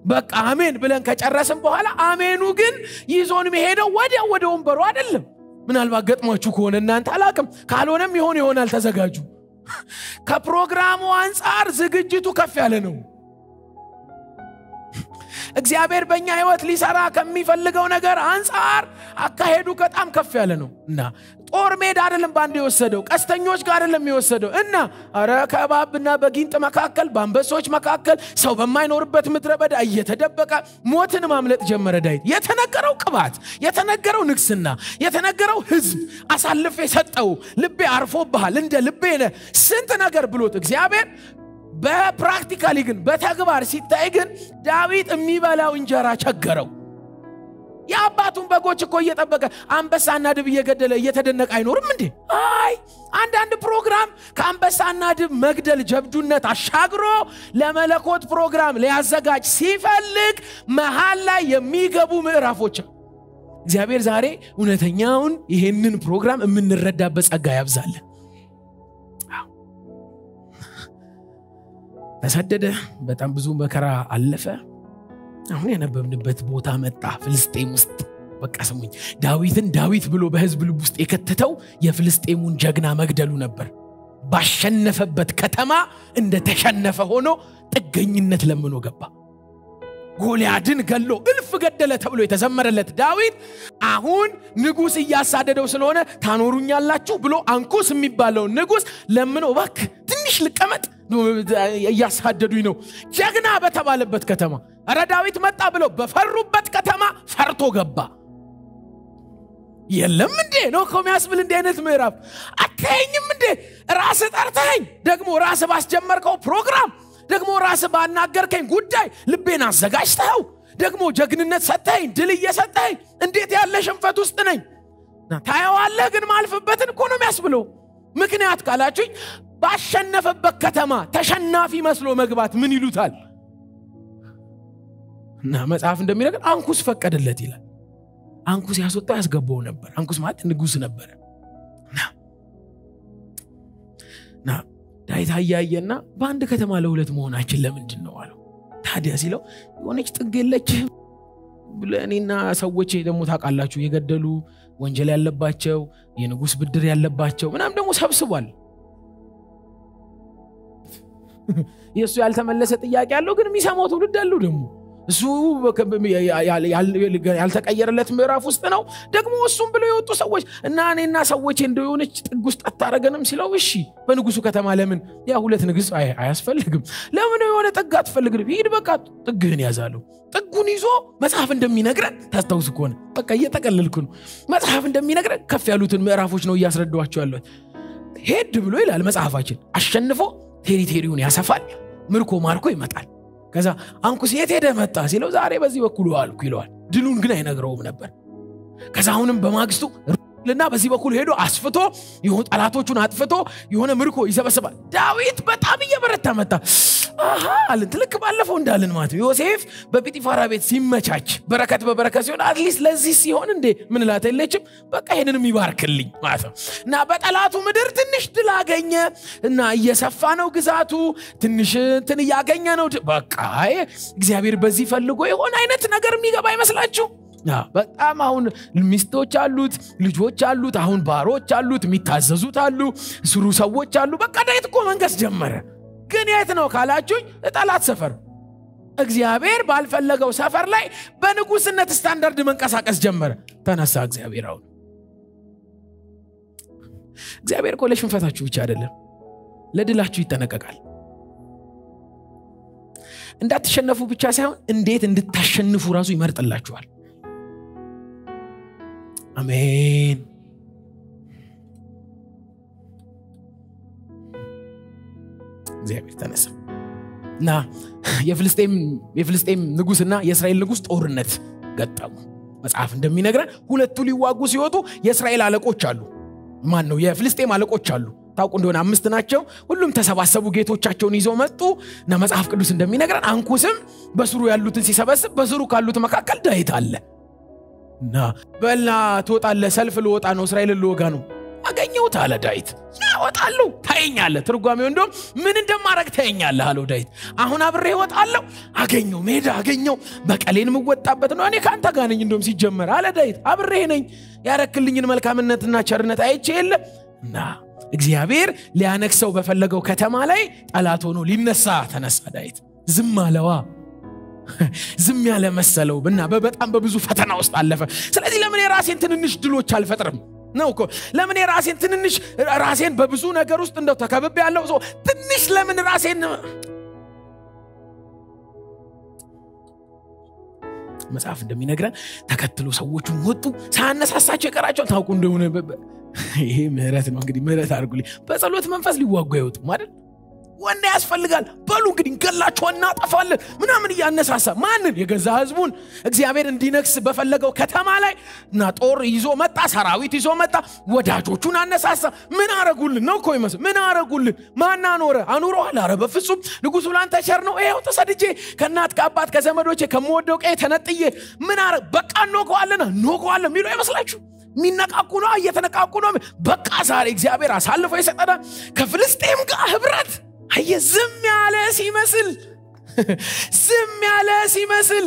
በቃ አሜን ብለን ከጨረስን በኋላ አሜኑ ግን ይዞን መሄደው ወደ ወንበሩ አይደለም ምናልባት ገጥሟችሁ ከሆነ እናንተ አላቅም ካልሆነም ይሆናል ተዘጋጁ ከፕሮግራሙ አንፃር ዝግጅቱ ከፍ ያለ ነው እግዚአብሔር በእኛ ህይወት ሊሰራ ከሚፈልገው ነገር አንፃር አካሄዱ በጣም ከፍ ያለ ነው እና ጦር ሜዳ አይደለም ባንዴ የወሰደው ቀስተኞች ጋር አይደለም የወሰደው እና አረ ከእባብና በጊንጥ መካከል በአንበሶች መካከል ሰው በማይኖርበት ምድረ በዳ እየተደበቀ ሞትን ማምለጥ ጀመረ ዳዊት የተነገረው ቅባት የተነገረው ንግስና የተነገረው ህዝብ አሳልፎ የሰጠው ልቤ አርፎብሃል እንደ ልቤ ነህ ስንት ነገር ብሎት እግዚአብሔር በፕራክቲካሊ ግን በተግባር ሲታይ ግን ዳዊት የሚበላው እንጀራ ቸገረው የአባቱን በጎች እኮ እየጠበቀ አንበሳና ድብ እየገደለ እየተደነቀ አይኖርም እንዴ አይ አንዳንድ ፕሮግራም ከአንበሳና ድብ መግደል ጀብዱነት አሻግሮ ለመለኮት ፕሮግራም ሊያዘጋጅ ሲፈልግ መሃል ላይ የሚገቡ ምዕራፎች እግዚአብሔር ዛሬ እውነተኛውን ይሄንን ፕሮግራም የምንረዳበት ጸጋ ያብዛልን ተሰደደ በጣም ብዙ መከራ አለፈ አሁን የነበብንበት ቦታ መጣ ፍልስጤም ውስጥ በቃ ሰሙኝ ዳዊትን ዳዊት ብሎ በህዝብ ልብ ውስጥ የከተተው የፍልስጤሙን ጀግና መግደሉ ነበር ባሸነፈበት ከተማ እንደ ተሸነፈ ሆኖ ጥገኝነት ለምኖ ገባ ጎልያድን ገሎ እልፍ ገደለ ተብሎ የተዘመረለት ዳዊት አሁን ንጉስ እያሳደደው ስለሆነ ታኖሩኛላችሁ ብሎ አንኩስ የሚባለው ንጉስ ለምኖ እባክህ ትንሽ ልቀመጥ እያሳደዱኝ ነው ጀግና በተባለበት ከተማ አረ ዳዊት መጣ ብሎ በፈሩበት ከተማ ፈርቶ ገባ የለም እንዴ ነው ኮሚያስብል እንደ አይነት ምዕራፍ አትኸኝም እንዴ ራስ ጠርተኸኝ ደግሞ ራስ ባስጀመርከው ፕሮግራም ደግሞ ራስ ባናገርከኝ ጉዳይ ልቤን አዘጋጅተው ደግሞ ጀግንነት ሰጠኝ ድል እየሰጠኝ እንዴት ያለ ሽንፈት ውስጥ ነኝ ታየዋለህ ግን ማልፈበትን እኮ ነው የሚያስብለው ምክንያት ካላችሁኝ ባሸነፈበት ከተማ ተሸናፊ መስሎ መግባት ምን ይሉታል እና መጽሐፍ እንደሚነግር አንኩስ ፈቀደለት ይላል አንኩስ ያስወጣ ያስገባው ነበር አንኩስ ማለት ንጉስ ነበር ና ዳዊት አያየና በአንድ ከተማ ለሁለት መሆናችን ለምንድን ነው አለው ታዲያ ሲለው የሆነች ጥግ የለችም ብለኔና ሰዎች ደግሞ ታቃላችሁ የገደሉ ወንጀል ያለባቸው የንጉስ ብድር ያለባቸው ምናም ደግሞ ሰብስቧል ኢየሱስ ያልተመለሰ ጥያቄ ያለው ግን የሚሰማው ትውልድ አለው ደግሞ እሱ ያልተቀየረለት ምዕራፍ ውስጥ ነው ደግሞ እሱም ብለው የወጡ ሰዎች እና እኔና ሰዎች እንደሆነች ጥግ ውስጥ አታረገንም ሲለው እሺ በንጉሱ ከተማ ለምን ያ ሁለት ንጉስ አያስፈልግም ለምን የሆነ ጥግ አትፈልግም ሂድ በቃ ጥግህን ያዛለው ጥጉን ይዞ መጽሐፍ እንደሚነግረን ታስተውስ ከሆነ በቃ እየተቀለልኩ ነው መጽሐፍ እንደሚነግረን ከፍ ያሉትን ምዕራፎች ነው እያስረዳዋቸው ያለው ሄድ ብሎ ይላል መጽሐፋችን አሸንፎ ቴሪቶሪውን ያሰፋል ምርኮ ማርኮ ይመጣል ከዛ አንኩስ የት ሄደ መጣ ሲለው ዛሬ በዚህ በኩል ዋልኩ ይለዋል ድሉን ግን አይነግረውም ነበር ከዛ አሁንም በማግስቱ ለና በዚህ በኩል ሄዶ አስፍቶ ይሁን ጣላቶቹን አጥፍቶ የሆነ ምርኮ ይሰበስባል ዳዊት በጣም እየበረታ መጣ አሃ አለን ትልክ ባለፈው እንዳልን ማለት ዮሴፍ በጲጢፋራ ቤት ሲመቻች በረከት በበረከት ሲሆን አትሊስት ለዚህ ሲሆን እንዴ ምን ላተለችም በቃ ይሄንንም ይባርክልኝ ማለት እና በጠላቱ ምድር ትንሽ ድል አገኘ እና እየሰፋ ነው ግዛቱ ትንሽ እንትን ያገኘ ነው በቃ እግዚአብሔር በዚህ ፈልጎ ይሆን አይነት ነገር የሚገባ ይመስላችሁ በጣም አሁን ሚስቶች አሉት ልጆች አሉት አሁን ባሮች አሉት የሚታዘዙት አሉ ስሩ ሰዎች አሉ በቃ ዳዊት እኮ መንገስ ጀመረ ግን የት ነው ካላችሁኝ ጠላት ሰፈር እግዚአብሔር ባልፈለገው ሰፈር ላይ በንጉስነት ስታንዳርድ መንቀሳቀስ ጀመረ ተነሳ እግዚአብሔር አሁን እግዚአብሔር እኮ ለሽንፈታችሁ ብቻ አይደለም ለድላችሁ ይጠነቀቃል እንዳትሸነፉ ብቻ ሳይሆን እንዴት እንድታሸንፉ ራሱ ይመርጥላችኋል አሜን እግዚአብሔር ተነሳ እና የፍልስጤም ንጉስና የእስራኤል ንጉስ ጦርነት ገጠሙ መጽሐፍ እንደሚነግረን ሁለቱ ሊዋጉ ሲወጡ የእስራኤል አለቆች አሉ ማን ነው የፍልስጤም አለቆች አሉ ታውቁ እንደሆነ 5 ናቸው ሁሉም ተሰባሰቡ ጌቶቻቸውን ይዘው መጡ እና መጽሐፍ ቅዱስ እንደሚነግረን አንኩስም በስሩ ያሉትን ሲሰበስብ በስሩ ካሉት መካከል ዳዊት አለ እና በላ ተወጣለ ሰልፍ ልወጣ ነው እስራኤልን ልወጋ ነው አገኘውት አለ ዳዊት ያወጣሉ ታየኛለህ ትርጓሜው እንደም ምን እንደማረግ ታየኛለህ አለው ዳዊት አሁን አብሬ ወጣለሁ አገኘው ሜዳ አገኘው በቀሌን ምወጣበት ነው እኔ ካንተ ጋር ነኝ እንደም ሲጀመር አለ ዳዊት አብሬ ነኝ ያረክልኝን መልካምነትና ቸርነት አይቼ የለ እና እግዚአብሔር ሊያነክሰው በፈለገው ከተማ ላይ ጠላት ሆኖ ሊነሳ ተነሳ ዳዊት ዝም አለዋ ዝም ያለ መሰለውና በጣም በብዙ ፈተና ውስጥ አለፈ ስለዚህ ለምን የራሴን ትንንሽ ድሎች አልፈጥርም ነው እኮ ለምን ራሴን በብዙ ነገር ውስጥ እንደው ተከብቤ ያለው ሰው ትንሽ ለምን ራሴን መጽሐፍ እንደሚነግረን ተከትሎ ሰዎቹን ወጡ ሳያነሳሳቸው የቀራቸው ታውቁ እንደሆነ ይሄ ምህረት ነው እንግዲህ ምህረት አድርጉልኝ በጸሎት መንፈስ ሊዋጉ አይወጡ ማለት ወንድ ያስፈልጋል በሉ እንግዲህ እንገላቸው እናጠፋለን ምናምን ያነሳሳ ማንን የገዛ ህዝቡን እግዚአብሔር እንዲነክስ በፈለገው ከተማ ላይ እና ጦር ይዞ መጣ ሰራዊት ይዞ መጣ ወዳጆቹን አነሳሳ ምን አረጉልን ነው እኮ ይመስል ምን አረጉልን ማን አኖረዋል አረ በፍጹም ንጉሱ ላንተ ቸር ነው ይሄው ተሰድጄ ከናት ከአባት ከዘመዶቼ ከመወደው ቀይ ተነጥዬ ምን አረ በቃ ኖቆዋለን ሚሉ አይመስላችሁ ሚነቃቁ ነው እየተነቃቁ ነው በቃ ዛሬ እግዚአብሔር አሳልፎ ይሰጠና ከፍልስጤም ጋር ህብረት ዝም ያለ ሲመስል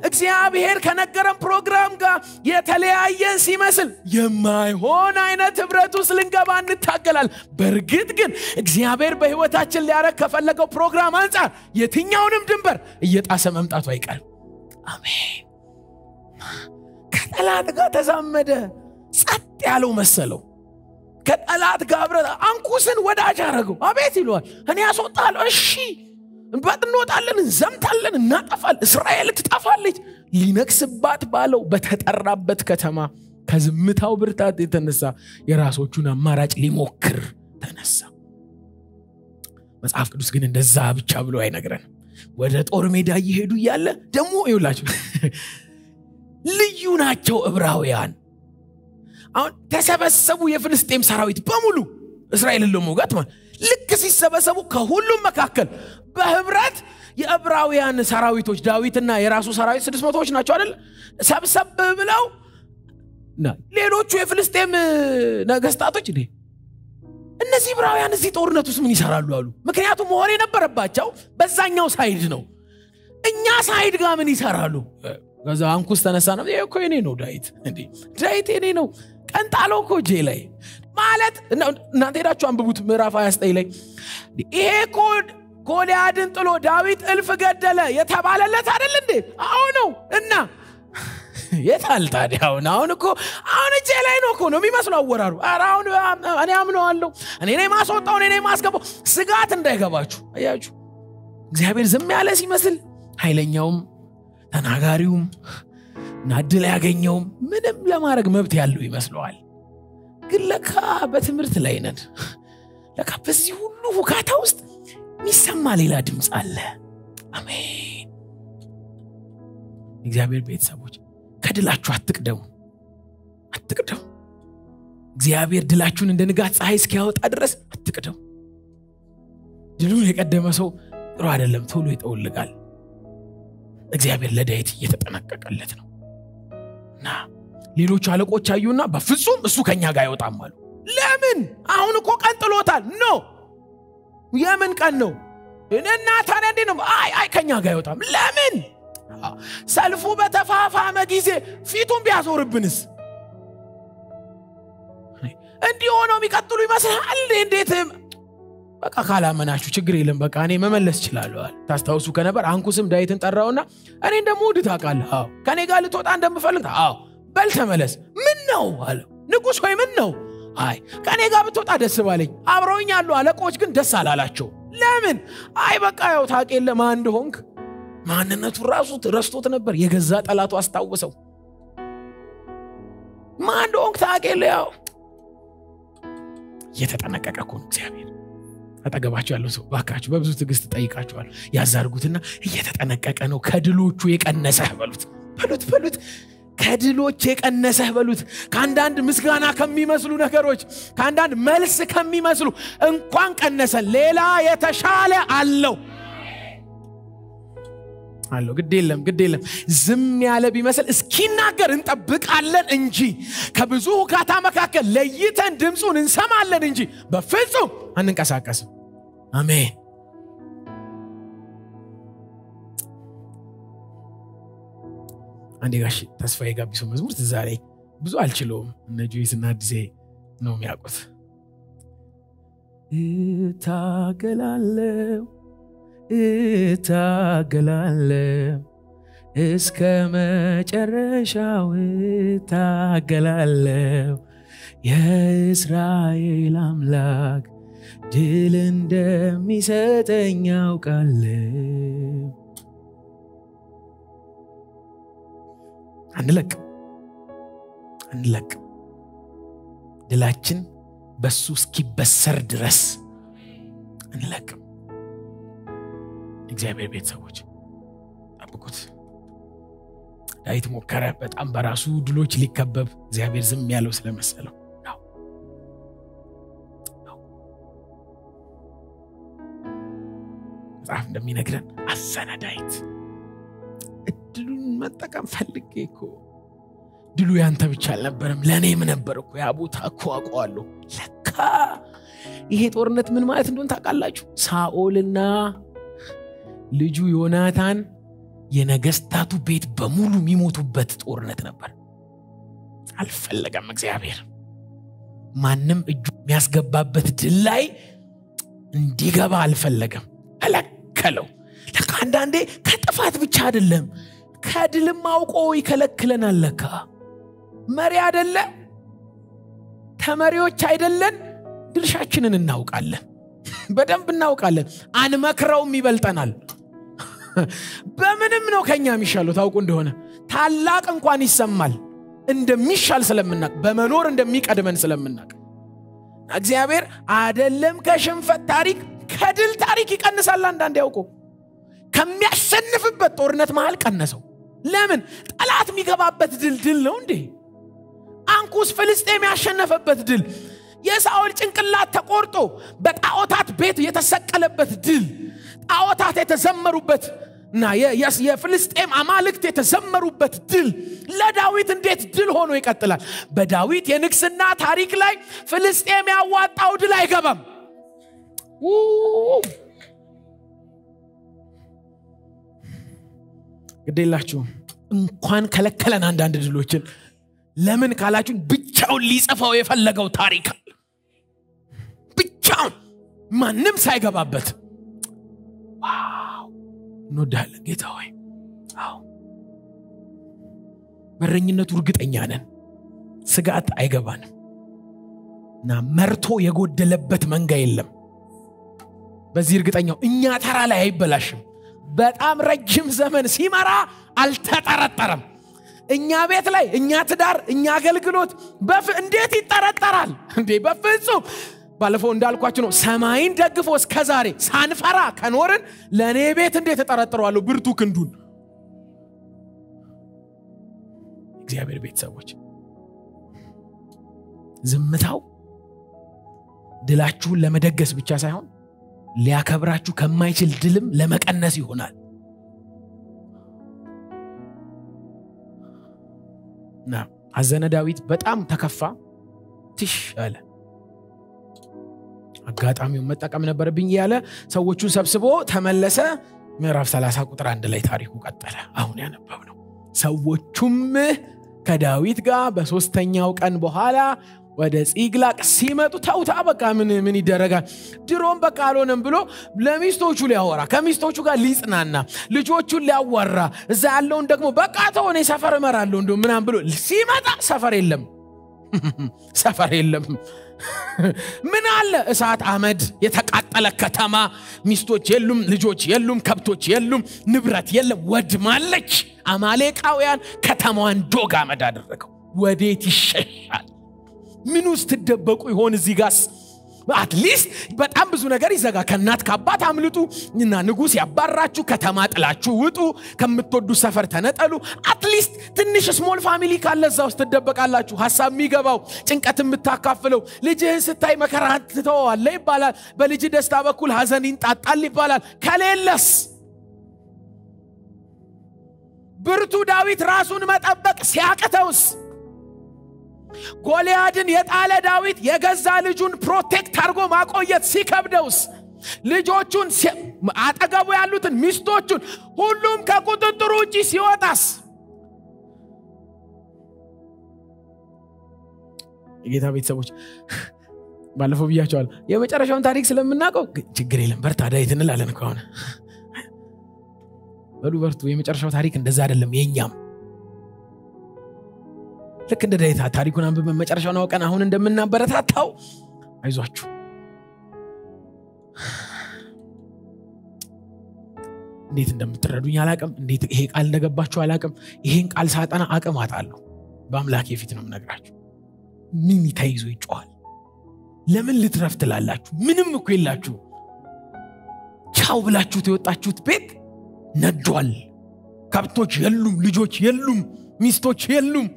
እግዚአብሔር ከነገረን ፕሮግራም ጋር የተለያየን ሲመስል የማይሆን አይነት ህብረት ውስጥ ልንገባ እንታገላል በርግጥ ግን እግዚአብሔር በህይወታችን ሊያረግ ከፈለገው ፕሮግራም አንፃር የትኛውንም ድንበር እየጣሰ መምጣቱ አይቀርም አሜን ከጠላት ጋር ተዛመደ ጸጥ ያለው መሰለው ከጠላት ጋር አንኩስን ወዳጅ አረገው አቤት ይሏል እኔ ያስወጣለሁ እሺ እንወጣለን እንዘምታለን እናጠፋል እስራኤል ትጠፋለች ሊነክስባት ባለው በተጠራበት ከተማ ከዝምታው ብርታት የተነሳ የራሶቹን አማራጭ ሊሞክር ተነሳ መጽሐፍ ቅዱስ ግን እንደዛ ብቻ ብሎ አይነግረን ወደ ጦር ሜዳ እየሄዱ ያለ ደሞ ይውላችሁ ልዩ ናቸው ዕብራውያን አሁን ተሰበሰቡ የፍልስጤም ሰራዊት በሙሉ እስራኤልን ለመውጋት ማለት ልክ ሲሰበሰቡ ከሁሉም መካከል በህብረት የዕብራውያን ሰራዊቶች ዳዊትና የራሱ ሰራዊት 600ዎች ናቸው አይደል ሰብሰብ ብለው ሌሎቹ የፍልስጤም ነገስታቶች እነዚህ ዕብራውያን እዚህ ጦርነት ውስጥ ምን ይሰራሉ አሉ ምክንያቱም ሆነ የነበረባቸው በዛኛው ሳይድ ነው እኛ ሳይድ ጋር ምን ይሰራሉ ከዛ አንኩስ ተነሳ ነው እኮ የኔ ነው ዳዊት የኔ ነው ቀንጣለው እኮ እጄ ላይ ማለት እናንተ ሄዳችሁ አንብቡት ምዕራፍ 29 ላይ ይሄ ጎልያድን ጥሎ ዳዊት እልፍ ገደለ የተባለለት አይደል እንዴ? አዎ ነው። እና የታል ታዲያ አሁን እኮ አሁን እጄ ላይ ነው እኮ ነው የሚመስለው አወራሩ። አሁን እኔ አምነዋለሁ፣ እኔ ነኝ ማስወጣው፣ እኔ ነኝ ማስገባው። ስጋት እንዳይገባችሁ አያችሁ። እግዚአብሔር ዝም ያለ ሲመስል ኃይለኛውም ተናጋሪውም ናድል ያገኘውም ምንም ለማድረግ መብት ያለው ይመስለዋል። ግን ለካ በትምህርት ላይ ነን። ለካ በዚህ ሁሉ ሁካታ ውስጥ ሚሰማ ሌላ ድምጽ አለ። አሜን። እግዚአብሔር ቤተሰቦች ከድላችሁ አትቅደሙ። እግዚአብሔር ድላችሁን እንደ ንጋት ፀሐይ እስኪያወጣ ድረስ አትቅደሙ። ድሉን የቀደመ ሰው ጥሩ አይደለም፣ ቶሎ ይጠውልጋል። እግዚአብሔር ለዳዊት እየተጠነቀቀለት ነው። እና ሌሎች አለቆች አዩና በፍጹም እሱ ከኛ ጋር አይወጣም አሉ። ለምን? አሁን እኮ ቀን ጥሎታል። የምን ቀን ነው? እና ታዲያ እንዴ ነው? አይ ከኛ ጋር አይወጣም። ለምን? ሰልፉ በተፋፋመ ጊዜ ፊቱን ቢያዞርብንስ? እንዲህ ሆነው የሚቀጥሉ ይመስላል። እንዴት? በቃ ካላመናችሁ ችግር የለም፣ በቃ እኔ መመለስ እችላለሁ አለ። ታስታውሱ ከነበር አንኩስም ዳዊትን ጠራውና እኔ እንደምወድ ታውቃለህ? አዎ። ከኔ ጋር ልትወጣ እንደምፈልግ? አዎ። በል ተመለስ። ምን ነው አለ። ንጉስ ሆይ ምን ነው? አይ ከኔ ጋር ብትወጣ ደስ ባለኝ፣ አብረውኝ ያሉ አለቆች ግን ደስ አላላቸው። ለምን? አይ በቃ ያው ታውቂለ ማን እንደሆንክ። ማንነቱ ራሱ ረስቶት ነበር። የገዛ ጠላቱ አስታወሰው። ማን እንደሆንክ ታውቂለ። ያው የተጠነቀቀ እኮ እግዚአብሔር። አጠገባችሁ ያለው ሰው ባካችሁ በብዙ ትዕግስት ጠይቃችኋል። ያዛርጉትና እየተጠነቀቀ ነው። ከድሎቹ የቀነሰህ በሉት። ከድሎች የቀነሰህ በሉት። ከአንዳንድ ምስጋና ከሚመስሉ ነገሮች፣ ከአንዳንድ መልስ ከሚመስሉ እንኳን ቀነሰ፣ ሌላ የተሻለ አለው። ግድ የለም ዝም ያለ ቢመስል እስኪናገር እንጠብቃለን እንጂ ከብዙ ሁካታ መካከል ለይተን ድምፁን እንሰማለን እንጂ በፍጹም አንንቀሳቀስም። አሜን። አንዴ ጋሽ ተስፋዬ ጋቢሶ መዝሙር ዛሬ ብዙ አልችለውም። እነ ጆይስና አዲሴ ነው የሚያውቁት። እታገላለሁ እስከ መጨረሻው እታገላለሁ፣ የእስራኤል አምላክ ድል እንደሚሰጠኝ አውቃለሁ። አንለቅ ድላችን በሱ እስኪበሰር ድረስ አንለቅ። እግዚአብሔር ቤተሰቦች ጠብቁት። ዳዊት ሞከረ በጣም በራሱ ድሎች ሊከበብ፣ እግዚአብሔር ዝም ያለው ስለመሰለው ነው። መጽሐፍ እንደሚነግረን አዘነ ዳዊት። እድሉን መጠቀም ፈልጌ እኮ ድሉ ያንተ ብቻ አልነበረም ለኔም ነበር እኮ። ያ ቦታ እኮ አውቀዋለሁ። ለካ ይሄ ጦርነት ምን ማለት እንደሆነ ታውቃላችሁ? ሳኦልና ልጁ ዮናታን የነገስታቱ ቤት በሙሉ የሚሞቱበት ጦርነት ነበር። አልፈለገም እግዚአብሔር ማንም እጁ የሚያስገባበት ድል ላይ እንዲገባ አልፈለገም፣ ከለከለው። ለካ አንዳንዴ ከጥፋት ብቻ አይደለም ከድልም አውቆ ይከለክለናል። ለካ መሪ አይደለ ተመሪዎች አይደለን፣ ድርሻችንን እናውቃለን፣ በደንብ እናውቃለን። አንመክረውም ይበልጠናል። በምንም ነው ከኛ የሚሻለው ታውቁ እንደሆነ ታላቅ እንኳን ይሰማል እንደሚሻል ስለምናቅ፣ በመኖር እንደሚቀድመን ስለምናቅ። እግዚአብሔር አይደለም ከሽንፈት ታሪክ ከድል ታሪክ ይቀንሳል። አንዳንዴ ያውቁ ከሚያሸንፍበት ጦርነት መሃል ቀነሰው። ለምን? ጠላት የሚገባበት ድል ነው እንዴ? አንኩስ ፍልስጤም ያሸነፈበት ድል፣ የሳኦል ጭንቅላት ተቆርጦ በጣዖታት ቤት የተሰቀለበት ድል፣ ጣዖታት የተዘመሩበት እና የፍልስጤም አማልክት የተዘመሩበት ድል ለዳዊት እንዴት ድል ሆኖ ይቀጥላል? በዳዊት የንግስና ታሪክ ላይ ፍልስጤም ያዋጣው ድል አይገባም። ግዴላችሁ እንኳን ከለከለን አንዳንድ ድሎችን። ለምን ካላችሁ ብቻ ብቻውን ሊጽፈው የፈለገው ታሪክ ብቻውን ማንም ሳይገባበት ዋው እንወዳለን ጌታ ሆይ አዎ በረኝነቱ እርግጠኛ ነን ስጋት አይገባንም እና መርቶ የጎደለበት መንጋ የለም በዚህ እርግጠኛው እኛ ተራ ላይ አይበላሽም በጣም ረጅም ዘመን ሲመራ አልተጠረጠረም እኛ ቤት ላይ እኛ ትዳር እኛ አገልግሎት እንዴት ይጠረጠራል እንዴ በፍጹም ባለፈው እንዳልኳችሁ ነው ሰማይን ደግፎ እስከዛሬ ሳንፈራ ከኖርን ለኔ ቤት እንዴት ተጠረጥሯል ብርቱ ክንዱን እግዚአብሔር ቤተሰቦች ዝምታው ድላችሁን ለመደገስ ብቻ ሳይሆን ሊያከብራችሁ ከማይችል ድልም ለመቀነስ ይሆናል ና አዘነ ዳዊት በጣም ተከፋ ትሽ አለ አጋጣሚው መጠቀም ነበርብኝ ያለ ሰዎቹን ሰብስቦ ተመለሰ ምዕራፍ 30 ቁጥር 1 ላይ ታሪኩ ቀጠለ አሁን ያነበብነው ሰዎቹም ከዳዊት ጋር በሶስተኛው ቀን በኋላ ወደ ጺግላቅ ሲመጡ ተውታ በቃ ምን ይደረጋል ድሮም በቃ አልሆነም ብሎ ለሚስቶቹ ሊያወራ ከሚስቶቹ ጋር ሊጽናና ልጆቹን ሊያወራ እዛ ያለውን ደግሞ በቃ ተሆነ ሰፈር እመራለሁ እንደው ምናም ብሎ ሲመጣ ሰፈር የለም ምን አለ እሳት አመድ የተቃጠለ ከተማ ሚስቶች የሉም ልጆች የሉም ከብቶች የሉም ንብረት የለም ወድማለች አማሌቃውያን ከተማዋን ዶግ አመድ አደረገው ወዴት ይሸሻል ምን ውስጥ ተደበቁ ይሆን እዚህ ጋር አትሊስት በጣም ብዙ ነገር ይዘጋ ከናት ከአባት አምልጡ እና ንጉስ ያባራችሁ ከተማ ጥላችሁ ውጡ ከምትወዱ ሰፈር ተነጠሉ አትሊስት ትንሽ ስሞል ፋሚሊ ካለዛው ውስጥ ተደበቃላችሁ ሐሳብ የሚገባው ጭንቀት የምታካፍለው ልጅህን ስታይ መከራ ትተዋለ ይባላል በልጅ ደስታ በኩል ሐዘን ይንጣጣል ይባላል ከሌለስ ብርቱ ዳዊት ራሱን መጠበቅ ሲያቅተውስ ጎልያድን የጣለ ዳዊት የገዛ ልጁን ፕሮቴክት አድርጎ ማቆየት ሲከብደውስ ልጆቹን አጠገቡ ያሉትን ሚስቶቹን ሁሉም ከቁጥጥሩ ውጪ ሲወጣስ የጌታ ቤተሰቦች ባለፈው ብያቸዋል የመጨረሻውን ታሪክ ስለምናውቀው ችግር የለም በርታ ዳዊት እንላለን ከሆነ በርቱ የመጨረሻው ታሪክ እንደዛ አይደለም የኛም ልክ እንደ ዳዊት ታሪኩን አንብበን መጨረሻውን አውቀን አሁን እንደምናበረታታው አይዟችሁ እንዴት እንደምትረዱኝ አላቀም እንዴት ይሄ ቃል እንደገባችሁ አላቀም ይሄን ቃል ሳጠና አቅም አጣለሁ በአምላክ የፊት ነው የምነግራችሁ ምን ይታይዞ ይጮሃል ለምን ልትረፍ ትላላችሁ ምንም እኮ የላችሁ ቻው ብላችሁት የወጣችሁት ቤት ነዷል ከብቶች የሉም ልጆች የሉም ሚስቶች የሉም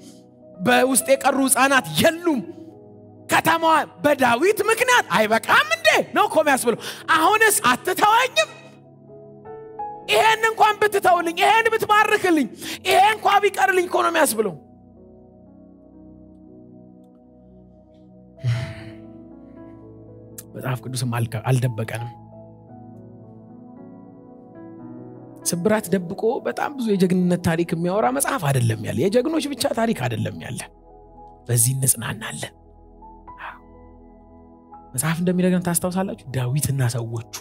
በውስጥ የቀሩ ህፃናት የሉም ከተማዋ በዳዊት ምክንያት አይበቃም እንዴ ነው ኮሚያስብለው አሁንስ አትተወኝም ይሄን እንኳን ብትተውልኝ ይሄን ብትባርክልኝ ይሄ እንኳን ቢቀርልኝ ኮሚያስብለው መጽሐፍ ቅዱስም አልደበቀንም ስብራት ደብቆ በጣም ብዙ የጀግንነት ታሪክ የሚያወራ መጽሐፍ አይደለም ያለ የጀግኖች ብቻ ታሪክ አይደለም ያለ በዚህ እንጽናናለን መጽሐፍ እንደሚነግረን ታስታውሳላችሁ ዳዊትና ሰዎቹ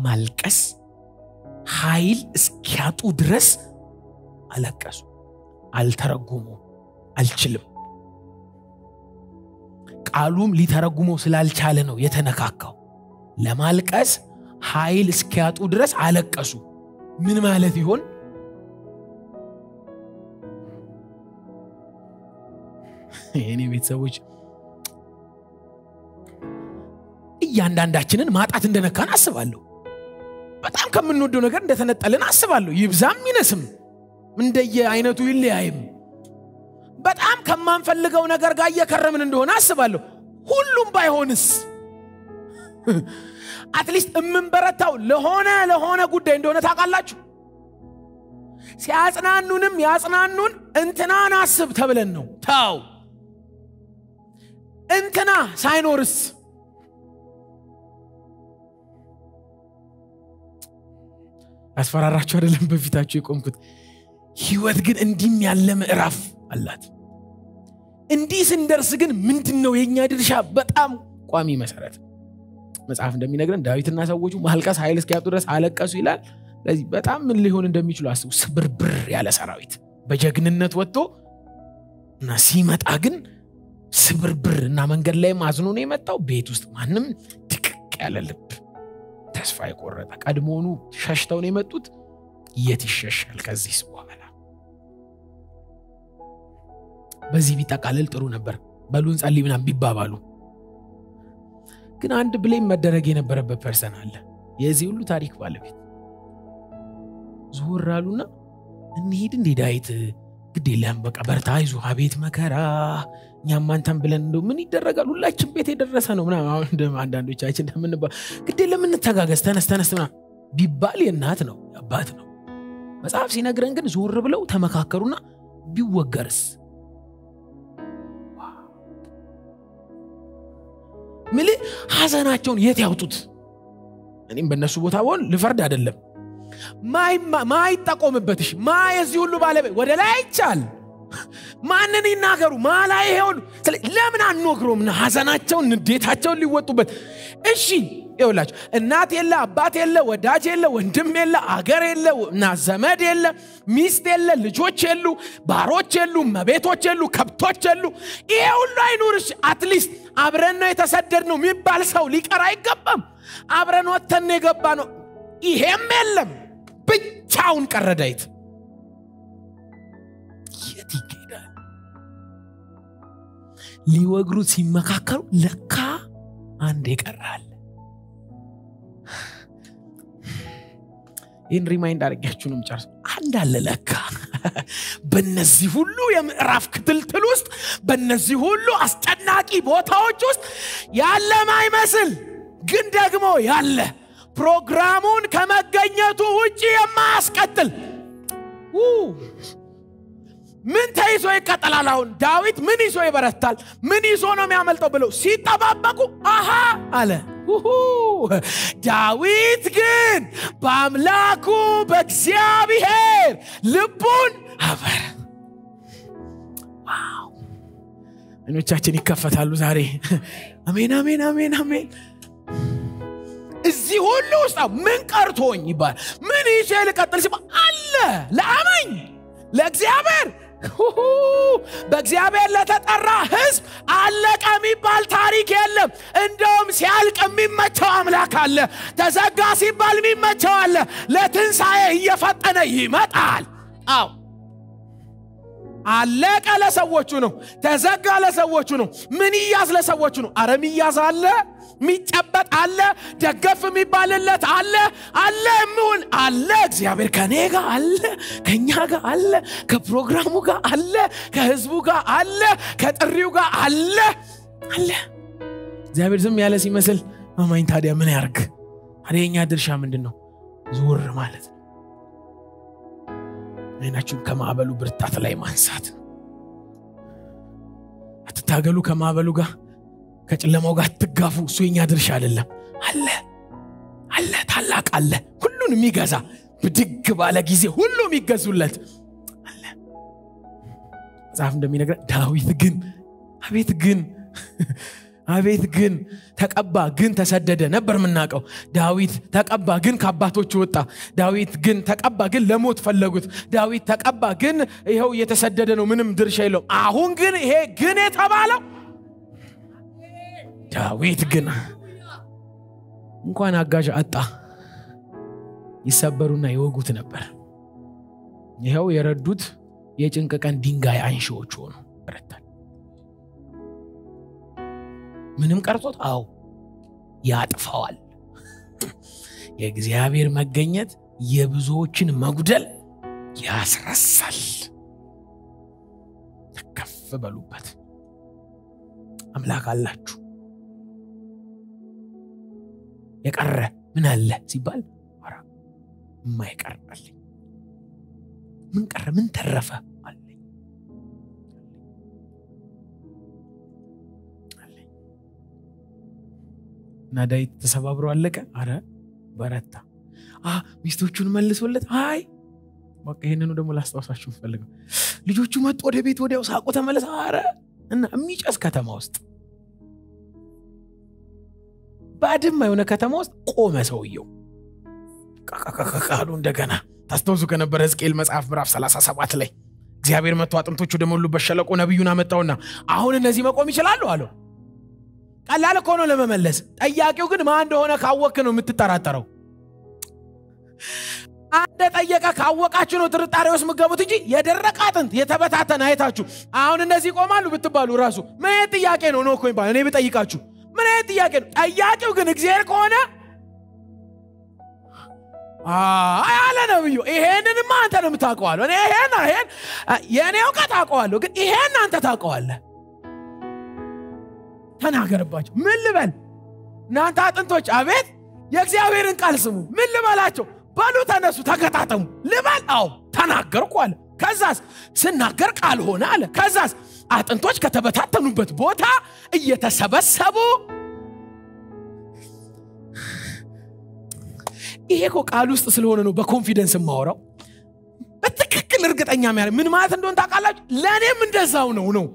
ማልቀስ ኃይል እስኪያጡ ድረስ አለቀሱ አልተረጉሙ አልችልም ቃሉም ሊተረጉመው ስላልቻለ ነው የተነካካው ለማልቀስ ኃይል እስኪያጡ ድረስ አለቀሱ ምን ማለት ይሆን የኔ ቤተሰቦች እያንዳንዳችንን ማጣት እንደነካን አስባለሁ በጣም ከምንወደው ነገር እንደተነጠለን አስባለሁ ይብዛም ይነስም እንደየ አይነቱ ይለያይም በጣም ከማንፈልገው ነገር ጋር እየከረምን እንደሆነ አስባለሁ ሁሉም ባይሆንስ አትሊስት እምንበረታው ለሆነ ጉዳይ እንደሆነ ታውቃላችሁ ሲያጽናኑንም ያጽናኑን እንትናን አስብ ተብለን ነው ታው እንትና ሳይኖርስ አስፈራራችሁ አይደለም በፊታችሁ የቆምኩት ህይወት ግን እንዲም ያለ ምዕራፍ አላት እንዲህ ስንደርስ ግን ምንድነው የኛ ድርሻ? በጣም ቋሚ መሰረት መጽሐፍ እንደሚነግረን ዳዊትና ሰዎቹ ማልቀስ ኃይል እስኪያጡ ድረስ አለቀሱ ይላል። ስለዚህ በጣም ምን ሊሆን እንደሚችሉ አስቡ። ስብርብር ያለ ሰራዊት በጀግንነት ወጥቶ እና ሲመጣ ግን ስብርብር እና መንገድ ላይ ማዝኖ ነው የመጣው። ቤት ውስጥ ማንም ድቅቅ ያለ ልብ ተስፋ የቆረጠ ቀድሞኑ ሸሽተው ነው የመጡት። የት ይሸሻል ከዚህ በኋላ? በዚህ ቢጠቃለል ጥሩ ነበር። በሉን ጸልይ ምናምን ቢባባሉ። ግን አንድ ብሌም መደረግ የነበረበት ፐርሰን አለ። የዚህ ሁሉ ታሪክ ባለቤት ዞር አሉና እንሂድ እንደ ዳዊት ግድ የለም በቃ በርታ አይዞህ፣ አቤት መከራ እኛም አንተም ብለን እንደው ምን ይደረጋል ሁላችን ቤት የደረሰ ነው ምናምን። አሁን እንደም አንዳንዶቻችን እንደምንባ ግድ የለም እንተጋገዝ ተነስ ምናምን ቢባል የእናት ነው አባት ነው። መጽሐፍ ሲነግረን ግን ዞር ብለው ተመካከሩና ቢወገርስ ምል ሐዘናቸውን የት ያውጡት? እኔም በእነሱ ቦታ ሆን ልፈርድ አይደለም። ማይጠቆምበትሽ የዚህ ሁሉ ባለቤት ወደ ላይ አይቻል ማንን ይናገሩ ማላይ ይሁን ለምን አንወግሮም? ሐዘናቸውን ንዴታቸውን ሊወጡበት። እሺ ይውላችሁ እናት የለ አባት የለ ወዳጅ የለ ወንድም የለ አገር የለ እና ዘመድ የለ ሚስት የለ ልጆች የሉ ባሮች የሉ መቤቶች የሉ ከብቶች የሉ። ይሄ ሁሉ አይኑርሽ። አትሊስት አብረን ነው የተሰደድነው የሚባል ሰው ሊቀር አይገባም። አብረን ወተን የገባ ነው። ይሄም የለም ብቻውን ቀረ ዳዊት። የት ይገዳል? ሊወግሩት ሲመካከሩ ለካ አንድ ይቀራል። ይህን ሪማይንድ አድርጋችሁንም ጨርሱ። አንድ አለ ለካ በእነዚህ ሁሉ የምዕራፍ ክትልትል ውስጥ በእነዚህ ሁሉ አስጨናቂ ቦታዎች ውስጥ ያለ ማይመስል ግን ደግሞ ያለ ፕሮግራሙን ከመገኘቱ ውጪ የማያስቀጥል ምን ተይዞ ይቀጥላል? አሁን ዳዊት ምን ይዞ ይበረታል? ምን ይዞ ነው የሚያመልጠው ብለው ሲጠባበቁ አሃ አለ ዳዊት ግን በአምላኩ በእግዚአብሔር ልቡን አበረ። ዋው! አይኖቻችን ይከፈታሉ ዛሬ። አሜን አሜን አሜን አሜን። እዚህ ሁሉ ውስጥ ምን ቀርቶኝ ይባል? ምን ይዤ ልቀጥል ሲባል አለ ለአማኝ ለእግዚአብሔር በእግዚአብሔር ለተጠራ ሕዝብ አለቀ የሚባል ታሪክ የለም። እንደውም ሲያልቅ የሚመቸው አምላክ አለ። ተዘጋ ሲባል የሚመቸው አለ። ለትንሣኤ እየፈጠነ ይመጣል። አዎ አለቀ ለሰዎቹ ነው። ተዘጋ ለሰዎቹ ነው። ምን ይያዝ ለሰዎቹ ነው። አረም ይያዝ አለ፣ ሚጨበጥ አለ፣ ደገፍ የሚባልለት አለ ምን አለ። እግዚአብሔር ከኔ ጋር አለ፣ ከኛ ጋር አለ፣ ከፕሮግራሙ ጋር አለ፣ ከህዝቡ ጋር አለ፣ ከጥሪው ጋር አለ። እግዚአብሔር ዝም ያለ ሲመስል አማኝ ታዲያ ምን ያርግ? አደኛ ድርሻ ምንድነው? ዞር ማለት ነው። አይናችሁን ከማዕበሉ ብርታት ላይ ማንሳት። አትታገሉ ከማዕበሉ ጋር፣ ከጨለማው ጋር አትጋፉ። እሱ የኛ ድርሻ አይደለም። አለ ታላቅ አለ፣ ሁሉን የሚገዛ ብድግ ባለ ጊዜ ሁሉ የሚገዙለት አለ። መጽሐፍ እንደሚነግረን ዳዊት ግን አቤት ግን ተቀባ ግን ተሰደደ ነበር ምናቀው። ዳዊት ተቀባ ግን ከአባቶቹ ወጣ። ዳዊት ግን ተቀባ ግን ለሞት ፈለጉት። ዳዊት ተቀባ ግን ይሄው እየተሰደደ ነው፣ ምንም ድርሻ የለውም። አሁን ግን ይሄ ግን የተባለው ዳዊት ግን እንኳን አጋዥ አጣ፣ ይሰበሩና ይወጉት ነበር። ይሄው የረዱት የጭንቅ ቀን ድንጋይ አንሺዎች ሆኑ። በረታል ምንም ቀርቶት አው ያጥፋዋል። የእግዚአብሔር መገኘት የብዙዎችን መጉደል ያስረሳል። ከፍ በሉበት። አምላክ አላችሁ። የቀረ ምን አለ ሲባል አራ ማይቀርልኝ ምን ቀረ ምን ተረፈ አለኝ። ናዳይት ተሰባብሮ አለቀ። አረ በረታ። ሚስቶቹን መልሶለት አይ በቃ ይሄንን ደግሞ ላስታውሳችሁ ፈልገው ልጆቹ መጡ ወደ ቤት ወዲያው ሳቆ ተመለሰ። አረ እና የሚጨስ ከተማ ውስጥ ባድማ የሆነ ከተማ ውስጥ ቆመ ሰውየው ቃሉ እንደገና ታስተውሱ ከነበረ ሕዝቅኤል መጽሐፍ ምዕራፍ 37 ላይ እግዚአብሔር መጥቶ አጥንቶቹ ደሞሉበት ሸለቆ ነብዩን አመጣውና አሁን እነዚህ መቆም ይችላሉ አለው ቀላል እኮ ነው ለመመለስ ጠያቂው ግን ማን እንደሆነ ካወክ ነው የምትጠራጠረው አንደ ጠየቀ ካወቃችሁ ነው ጥርጣሬውስ ምገቡት እንጂ የደረቀ አጥንት የተበታተነ አይታችሁ አሁን እነዚህ ቆማሉ ብትባሉ ራሱ ምን ጥያቄ ነው ነው እኮ ይባል እኔ ብጠይቃችሁ ምን ጥያቄ ነው ጠያቂው ግን እግዚአብሔር ከሆነ አለ ነብዩ ይሄንንማ አንተ ነው የምታውቀዋለሁ እኔ ይሄን የኔው ከታውቀዋለሁ ግን ይሄን አንተ ታውቀዋለህ ተናገርባቸው ምን ልበል እናንተ አጥንቶች አቤት የእግዚአብሔርን ቃል ስሙ ምን ልበላቸው ባሉ ተነሱ ተከታተሙ ልበል አው ተናገርኩ አለ ከዛስ ስናገር ቃል ሆነ አለ ከዛስ አጥንቶች ከተበታተኑበት ቦታ እየተሰበሰቡ ይሄ እኮ ቃል ውስጥ ስለሆነ ነው በኮንፊደንስ ማወራው በትክክል እርግጠኛ ማለት ምን ማለት እንደሆነ ታውቃላችሁ ለኔም እንደዛው ነው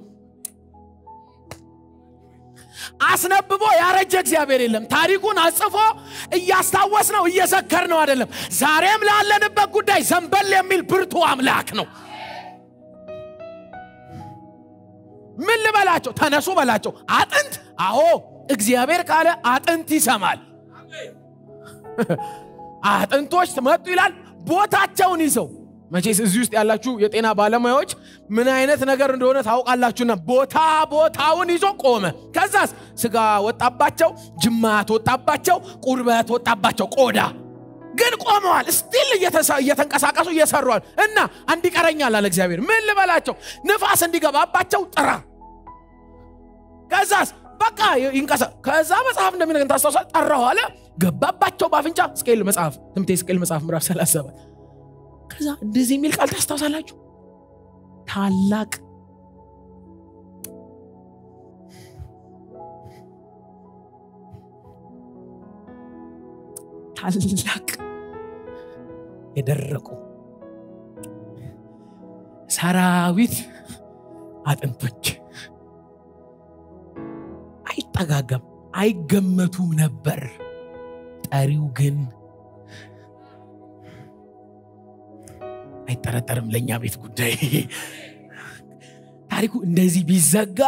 አስነብቦ ያረጀ እግዚአብሔር የለም ታሪኩን አጽፎ እያስታወስ ነው እየዘከር ነው አይደለም ዛሬም ላለንበት ጉዳይ ዘንበል የሚል ብርቱ አምላክ ነው ምን ልበላቸው ተነሱ በላቸው አጥንት አዎ እግዚአብሔር ካለ አጥንት ይሰማል አጥንቶች ተመጡ ይላል ቦታቸውን ይዘው መቼስ እዚህ ውስጥ ያላችሁ የጤና ባለሙያዎች ምን አይነት ነገር እንደሆነ ታውቃላችሁና ቦታውን ይዞ ቆመ ከዛስ ስጋ ወጣባቸው ጅማት ወጣባቸው ቁርበት ወጣባቸው ቆዳ ግን ቆመዋል ስቲል እየተንቀሳቀሱ እየሰሩዋል እና አንድ ይቀረኛል አለ እግዚአብሔር ምን ልበላቸው ንፋስ እንዲገባባቸው ጥራ ከዛስ በቃ ይንቀሳ ከዛ መጽሐፍ እንደሚነግረን ታስተውሳል ጠራው አለ ገባባቸው ባፍንጫ ሕዝቅኤል መጽሐፍ ትንቢተ ሕዝቅኤል መጽሐፍ ምዕራፍ 37 ከዛ እንደዚህ የሚል ቃል ታስተውሳላችሁ ታላቅ የደረቁ ሰራዊት አጥንቶች አይጠጋገም አይገመቱም ነበር ጠሪው ግን አይተረተርም ለኛ ቤት ጉዳይ ታሪኩ እንደዚህ ቢዘጋ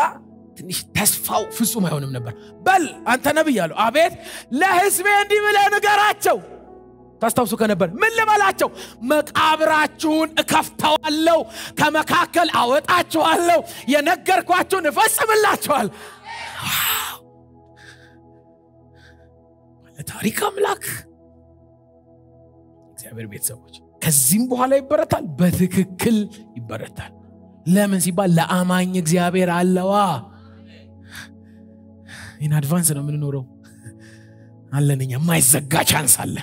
ትንሽ ተስፋው ፍጹም አይሆንም ነበር በል አንተ ነብይ ያለው አቤት ለሕዝቤ እንዲህ ብለህ ንገራቸው ታስተውሱ ከነበር ምን ልበላቸው መቃብራችሁን እከፍተዋለሁ ከመካከል አወጣችኋለሁ የነገርኳችሁን እፈጽምላችኋል ለታሪክ አምላክ እግዚአብሔር ቤተሰቦች ከዚህም በኋላ ይበረታል በትክክል ይበረታል ለምን ሲባል ለአማኝ እግዚአብሔር አለዋ ኢን አድቫንስ ነው ምን ኖረው አለንኛ ማይዘጋ ቻንስ አለ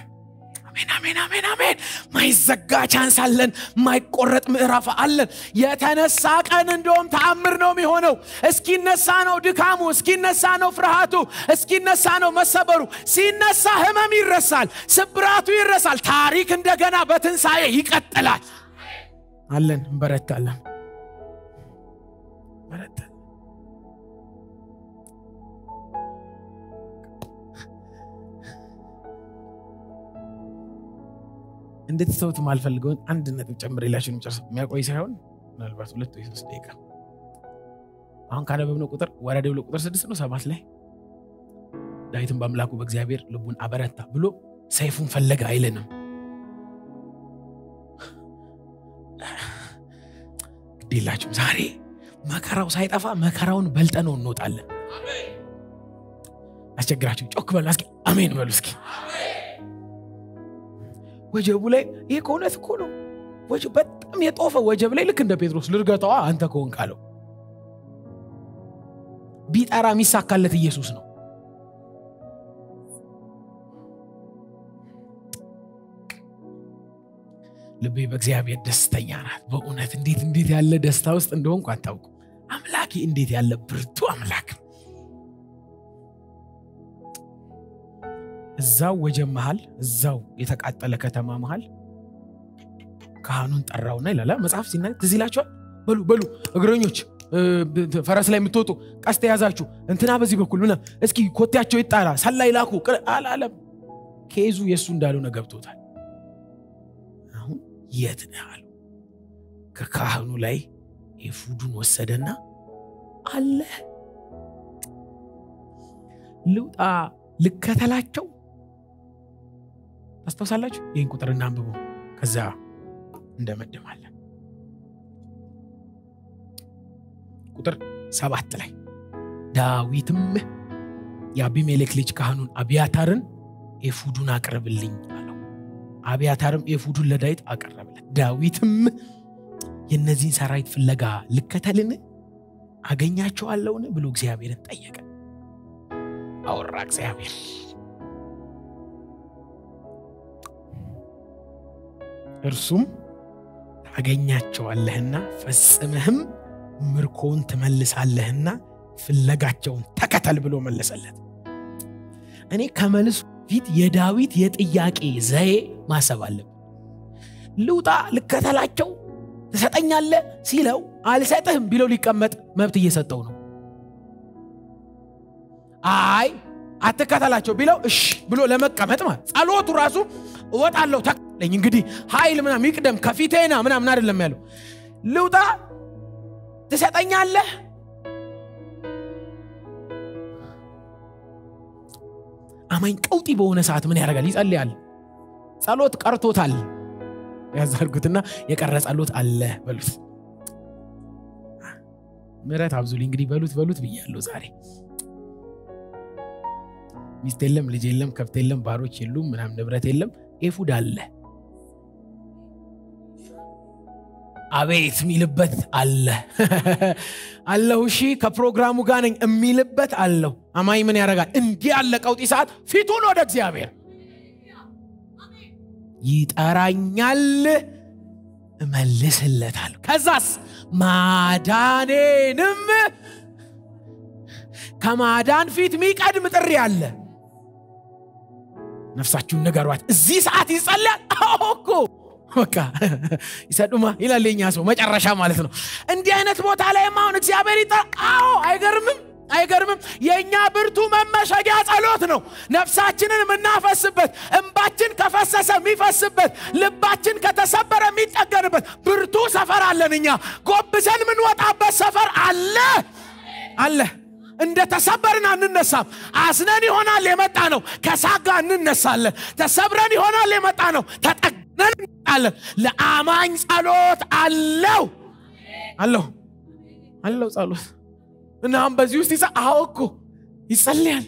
አሜን ማይዘጋ ቻንስ አለን ማይቆረጥ ምዕራፍ አለን የተነሳ ቀን እንደውም ተአምር ነው የሚሆነው እስኪነሳ ነው ድካሙ እስኪነሳ ነው ፍርሃቱ እስኪነሳ ነው መሰበሩ ሲነሳ ህመም ይረሳል ስብራቱ ይረሳል ታሪክ እንደገና በትንሳኤ ይቀጥላል አለን እንበረታለን እንድትሰውት ማልፈልገውን አንድ ነጥብ ጨምሬላችሁ እንጨርስ የሚያቆይ ሳይሆን ምናልባት 2 ወይ 3 ደቂቃ አሁን ካነበብነው ቁጥር ወራዴው ቁጥር 6 ነው 7 ላይ ዳዊትን በአምላኩ በእግዚአብሔር ልቡን አበረታ ብሎ ሰይፉን ፈለገ አይለንም ግዴላችሁ ዛሬ መከራው ሳይጠፋ መከራውን በልጠነው እንወጣለን አሜን አስቸግራችሁ ጮክ በሉ እስኪ አሜን በሉ እስኪ አሜን ወጀቡ ላይ ይሄ ኮነት እኮ ነው ወጀብ በጣም የጦፈ ወጀብ ላይ ልክ እንደ ጴጥሮስ ልርገታው አንተ ከሆን ካለው ቢጣራ ሚሳካለት ኢየሱስ ነው ልቤ በእግዚአብሔር ደስተኛ ናት በእውነት እንዴት ያለ ደስታ ውስጥ እንደሆንኩ አታውቁ አምላኬ እንዴት ያለ ብርቱ አምላክ እዛው ወጀብ መሃል እዛው የተቃጠለ ከተማ መሃል ካህኑን ጠራውና ይላል መጽሐፍ ሲናገር ትዝ ይላችኋል በሉ እግረኞች ፈረስ ላይ የምትወጡ ቀስት ያዛችሁ እንትና በዚህ በኩል ምና እስኪ ኮቴያቸው ይጣራ ሰላይ ላኩ አላለም ኬዙ የሱ እንዳልሆነ ገብቶታል አሁን የት ነው አለው ከካህኑ ላይ ኤፉዱን ወሰደና አለ ልውጣ ልከተላቸው አስተውሳላችሁ ይሄን ቁጥርና አንብቡ ከዛ እንደመደማለን ቁጥር 7 ላይ ዳዊትም የአቢሜሌክ ልጅ ካህኑን አብያታርን ኤፉዱን አቀርብልኝ አለው አብያታርም ኤፉዱን ለዳዊት አቀረበለት ዳዊትም የነዚህን ሰራዊት ፍለጋ ልከተልን አገኛቸዋለሁን ብሎ እግዚአብሔርን ጠየቀ አወራ እግዚአብሔር እርሱም ታገኛቸዋለህና ፈጽመህም ምርኮን ትመልሳለህና ፍለጋቸውን ተከተል ብሎ መለሰለት እኔ ከመልሱ ፊት የዳዊት የጥያቄ ዘዬ ማሰብ አለብኝ ልውጣ ልከተላቸው ተሰጠኛለህ ሲለው አልሰጥህም ቢለው ሊቀመጥ መብት እየሰጠው ነው አይ አትከተላቸው ቢለው እሺ ብሎ ለመቀመጥ ማለት ጸሎቱ ራሱ ወጣለው ተከተለኝ እንግዲህ ኃይል ምናም ይቅደም ከፊቴና ምናምን አይደለም ያለው ልውጣ ተሰጠኛለህ አማኝ ቀውጢ በሆነ ሰዓት ምን ያደርጋል ይጸልያል ጸሎት ቀርቶታል ያዛርጉትና የቀረ ጸሎት አለ በሉት ምረት አብዙልኝ እንግዲህ በሉት ብያለሁ ዛሬ ሚስት የለም ልጅ የለም ከብት የለም ባሮች የሉም ምናም ንብረት የለም ኤፉድ አለ አቤት ሚልበት አለ አለው እሺ ከፕሮግራሙ ጋር ነኝ የሚልበት አለው አማይ ምን ያረጋል እንዲህ ያለ ቀውጢ ሰዓት ፊቱን ወደ እግዚአብሔር ይጠራኛል እመልስለታለሁ ከዛስ ማዳኔንም ከማዳን ፊት ሚቀድም ጥሪ አለ ነፍሳችሁን ንገሯት እዚህ ሰዓት ይጸልያል አውኮ በቃ ይሰዱማ ይላልኛ ሰው መጨረሻ ማለት ነው እንዲህ አይነት ቦታ ላይ ማውን እግዚአብሔር ይጣው አይገርምም የኛ ብርቱ መመሸጊያ ጸሎት ነው ነፍሳችንን ምናፈስበት እንባችን ከፈሰሰ ሚፈስበት ልባችን ከተሰበረ ሚጠገንበት ብርቱ ሰፈር አለንኛ ጎብዘን ምን ወጣበት ሰፈር አለ እንደ ተሰበርና እንነሳም አስነን ይሆናል የመጣ ነው ከሳጋ እንነሳለን ተሰብረን ይሆናል የመጣ ነው ተጠግነን አለ ለአማኝ ጸሎት አለው ጸሎት እናም በዚህ ውስጥ አውቆ ይጸልያል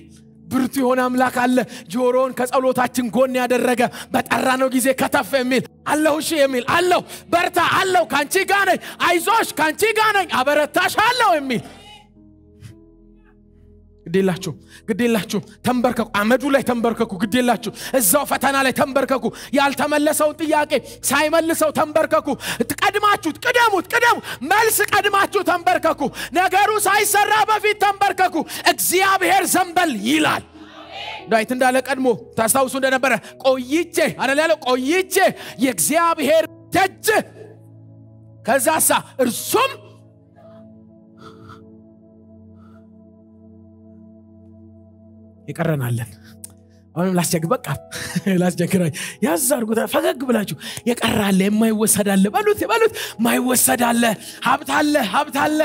ብርቱ የሆነ አምላክ አለ ጆሮን ከጸሎታችን ጎን ያደረገ በጠራነው ጊዜ ከተፍ የሚል አለው እሺ የሚል አለው በርታ አለው ካንቺ ጋር ነኝ አይዞሽ ካንቺ ጋር ነኝ አበረታሻለሁ የሚል ግዴላችሁ ተንበርከኩ አመዱ ላይ ተንበርከኩ ግዴላችሁ እዛው ፈተና ላይ ተንበርከኩ ያልተመለሰው ጥያቄ ሳይመልሰው ተንበርከኩ ተቀድማችሁ ቅደሙት መልስ ቀድማችሁ ተንበርከኩ ነገሩ ሳይሰራ በፊት ተንበርከኩ እግዚአብሔር ዘንበል ይላል ዳዊት እንዳለ ቀድሞ ታስታውሱ እንደነበረ ቆይቼ አረላለው ቆይቼ የእግዚአብሔር ደጅ ከዛሳ እርሱም ይቀረናለን አሁንም ላስቸግራኝ ያዛርጉታ ፈገግ ብላችሁ ይቀራል የማይወሰዳለ በሉት ማይወሰዳለ ሀብታለ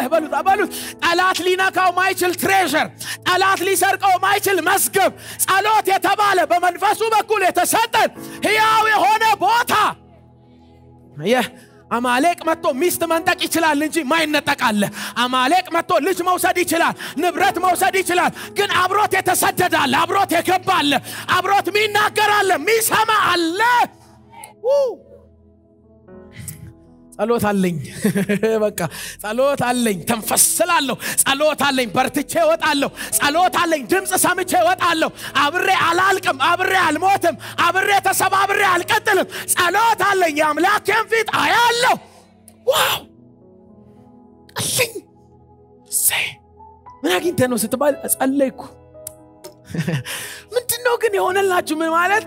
በሉት ጠላት ሊነካው ማይችል ትሬዠር ጠላት ሊሰርቀው ማይችል መስገብ ጸሎት የተባለ በመንፈሱ በኩል የተሰጠን ሕያው የሆነ ቦታ አማሌቅ መጥቶ ሚስት መንጠቅ ይችላል እንጂ ማይነጠቃለ አማሌቅ መጥቶ ልጅ መውሰድ ይችላል ንብረት መውሰድ ይችላል ግን አብሮት የተሰደዳለ አብሮት የከባለ አብሮት ሚናገራለ ሚሰማ አለ ጸሎት አለኝ በቃ ጸሎት አለኝ ተንፈስላለሁ ጸሎት አለኝ በርትቼ ወጣለሁ ጸሎት አለኝ ድምጽ ሰምቼ ወጣለሁ አብሬ አላልቅም አብሬ አልሞትም አብሬ ተሰባብሬ አልቀጥልም ጸሎት አለኝ አምላኬን ፊት አያለሁ ዋው አለኝ ምን አግኝተህ ነው ስትባል ጸለይኩ ምንድን ምንድነው ግን የሆነላችሁ ምን ማለት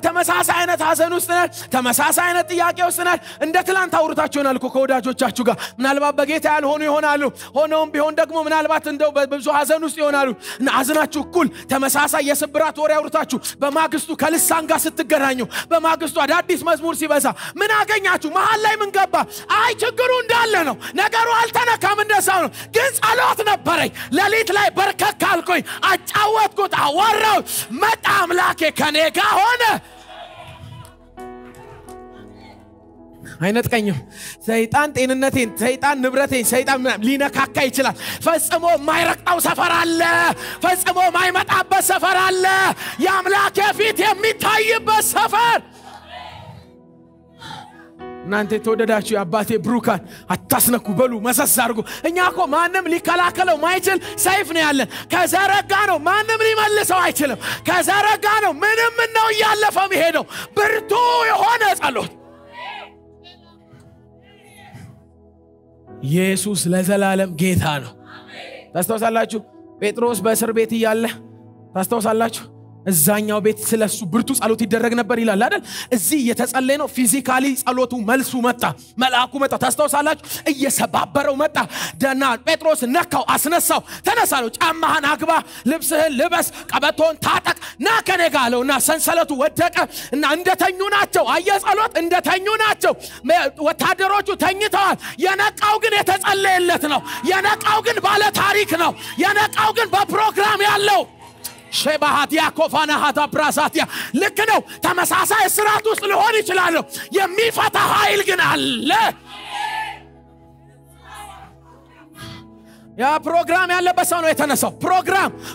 ተመሳሳይ አይነት ሐዘን ውስጥ ነን ተመሳሳይ አይነት ጥያቄ ውስጥ ነን እንደ ትላንት አውርታችሁናል እኮ ከወዳጆቻችሁ ጋር ምናልባት በጌታ ያልሆኑ ይሆናሉ ሆኖም ቢሆን ደግሞ ምናልባት እንደው በብዙ ሐዘን ውስጥ ይሆናሉ እና ሐዘናችሁ እኩል ተመሳሳይ የስብራት ወሬ አውርታችሁ በማግስቱ ከልሳን ጋር ስትገናኙ በማግስቱ አዳዲስ መዝሙር ሲበዛ ምን አገኛችሁ መሃል ላይ ምን ገባ አይ ችግሩ እንዳለ ነው ነገሩ አልተነካም እንደዛው ነው ግን ጸሎት ነበረኝ ለሊት ላይ በርከክ አልኩኝ አጫወትኩት አወራው መጣ አምላኬ ከኔ ጋር ሆነ አይነጥቀኝም ሰይጣን ጤንነቴን ሰይጣን ንብረቴን ሰይጣን ሊነካካ ይችላል ፈጽሞ ማይረቅጣው ሰፈር አለ ፈጽሞ ማይመጣበት ሰፈር አለ ያምላኬ ፊት የሚታይበት ሰፈር እናንተ ተወደዳችሁ አባቴ ብሩካን አታስነኩ በሉ መሰስ አድርጉ እኛኮ ማንንም ሊከላከለው ማይችል ሰይፍ ነው ያለን ከዘረጋ ነው ማንንም ሊመልሰው አይችልም ከዘረጋ ነው ምንም ነው ያለፈው የሚሄደው ብርቱ የሆነ ጸሎት ኢየሱስ ለዘላለም ጌታ ነው ታስተውሳላችሁ ጴጥሮስ በእስር ቤት ይያለ ታስተውሳላችሁ እዛኛው ቤት ስለሱ ብርቱ ጸሎት ይደረግ ነበር ይላል አይደል እዚህ እየተጸለየ ነው ፊዚካሊ ጸሎቱ መልሱ መጣ መልአኩ መጣ ታስተውሳላችሁ እየሰባበረው መጣ ደና ጴጥሮስ ነካው አስነሳው ተነሳለው ጫማህን አግባ ልብስህን ልበስ ቀበቶን ታጠቅ ና ከኔ ጋር አለውና ሰንሰለቱ ወደቀ እና እንደተኙ ናቸው አየጸሎት እንደተኙ ናቸው ወታደሮቹ ተኝተዋል የነቃው ግን የተጸለየለት ነው የነቃው ግን ባለ ታሪክ ነው የነቃው ግን በፕሮግራም ያለው ሸባሃት ያኮፋና ሀታ ብራሳቲያ ልክ ነው ተመሳሳይ ስራት ውስጥ ሊሆን ይችላል የሚፈታ ኃይል ግን አለ ያ ፕሮግራም ያለበት ሰው ነው የተነሳው